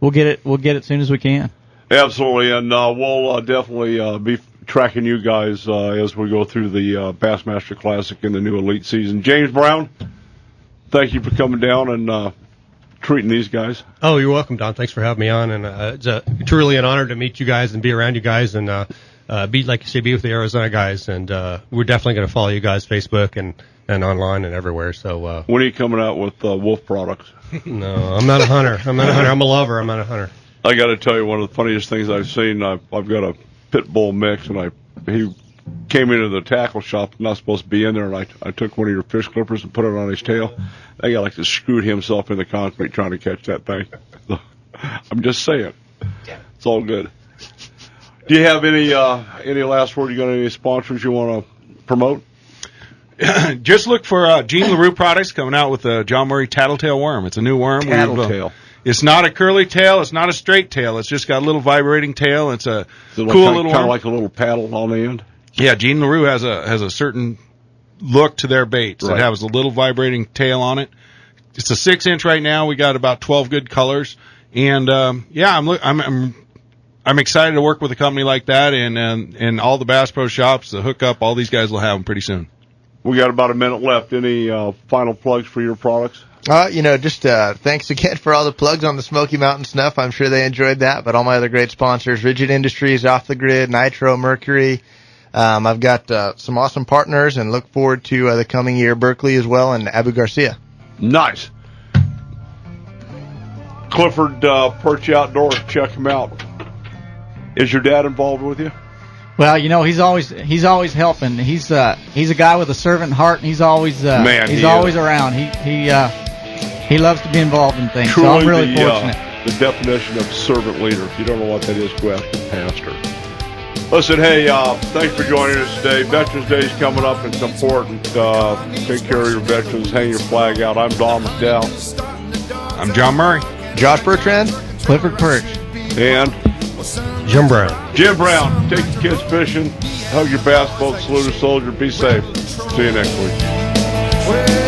we'll get it as soon as we can. Absolutely, and we'll definitely be tracking you guys as we go through the Bassmaster Classic and the new Elite season. James Brown, thank you for coming down and treating these guys. Oh, you're welcome, Don. Thanks for having me on, and it's truly an honor to meet you guys and be around you guys, and be like you say, be with the Arizona guys, and we're definitely going to follow you guys Facebook and online and everywhere. So when are you coming out with Wolf products? No, I'm not a hunter. I'm a lover. I'm not a hunter. I got to tell you, one of the funniest things I've seen. I've got a pit bull mix, and he came into the tackle shop, not supposed to be in there, and I took one of your fish clippers and put it on his tail. That guy like to screwed himself in the concrete trying to catch that thing. I'm just saying, it's all good. Do you have any last word? You got any sponsors you want to promote? Just look for Gene LaRue products coming out with the John Murray Tattletale worm. It's a new worm. Tattletale. It's not a curly tail. It's not a straight tail. It's just got a little vibrating tail. It's a cool little kind of like a little paddle on the end. Yeah, Gene LaRue has a certain look to their baits. Right. It has a little vibrating tail on it. It's a 6-inch right now. We got about 12 good colors, and I'm excited to work with a company like that, and all the Bass Pro shops, the hookup, all these guys will have them pretty soon. We got about a minute left. Any final plugs for your products? Just thanks again for all the plugs on the Smoky Mountain Snuff. I'm sure they enjoyed that, but all my other great sponsors, Rigid Industries, Off the Grid, Nitro, Mercury. I've got some awesome partners and look forward to the coming year, Berkeley as well, and Abu Garcia. Nice. Clifford Perch Outdoors, check him out. Is your dad involved with you? Well, he's always helping. He's a guy with a servant heart, and he's always always around. He loves to be involved in things. Truly so I'm really fortunate. The definition of servant leader. If you don't know what that is, go ask the pastor. Listen, hey, thanks for joining us today. Veterans Day is coming up. It's important. Take care of your veterans. Hang your flag out. I'm Don McDowell. I'm John Murray. Josh Bertrand. Clifford Perch. And Jim Brown. Jim Brown. Take your kids fishing. Hug your bass boat. Salute a soldier. Be safe. See you next week.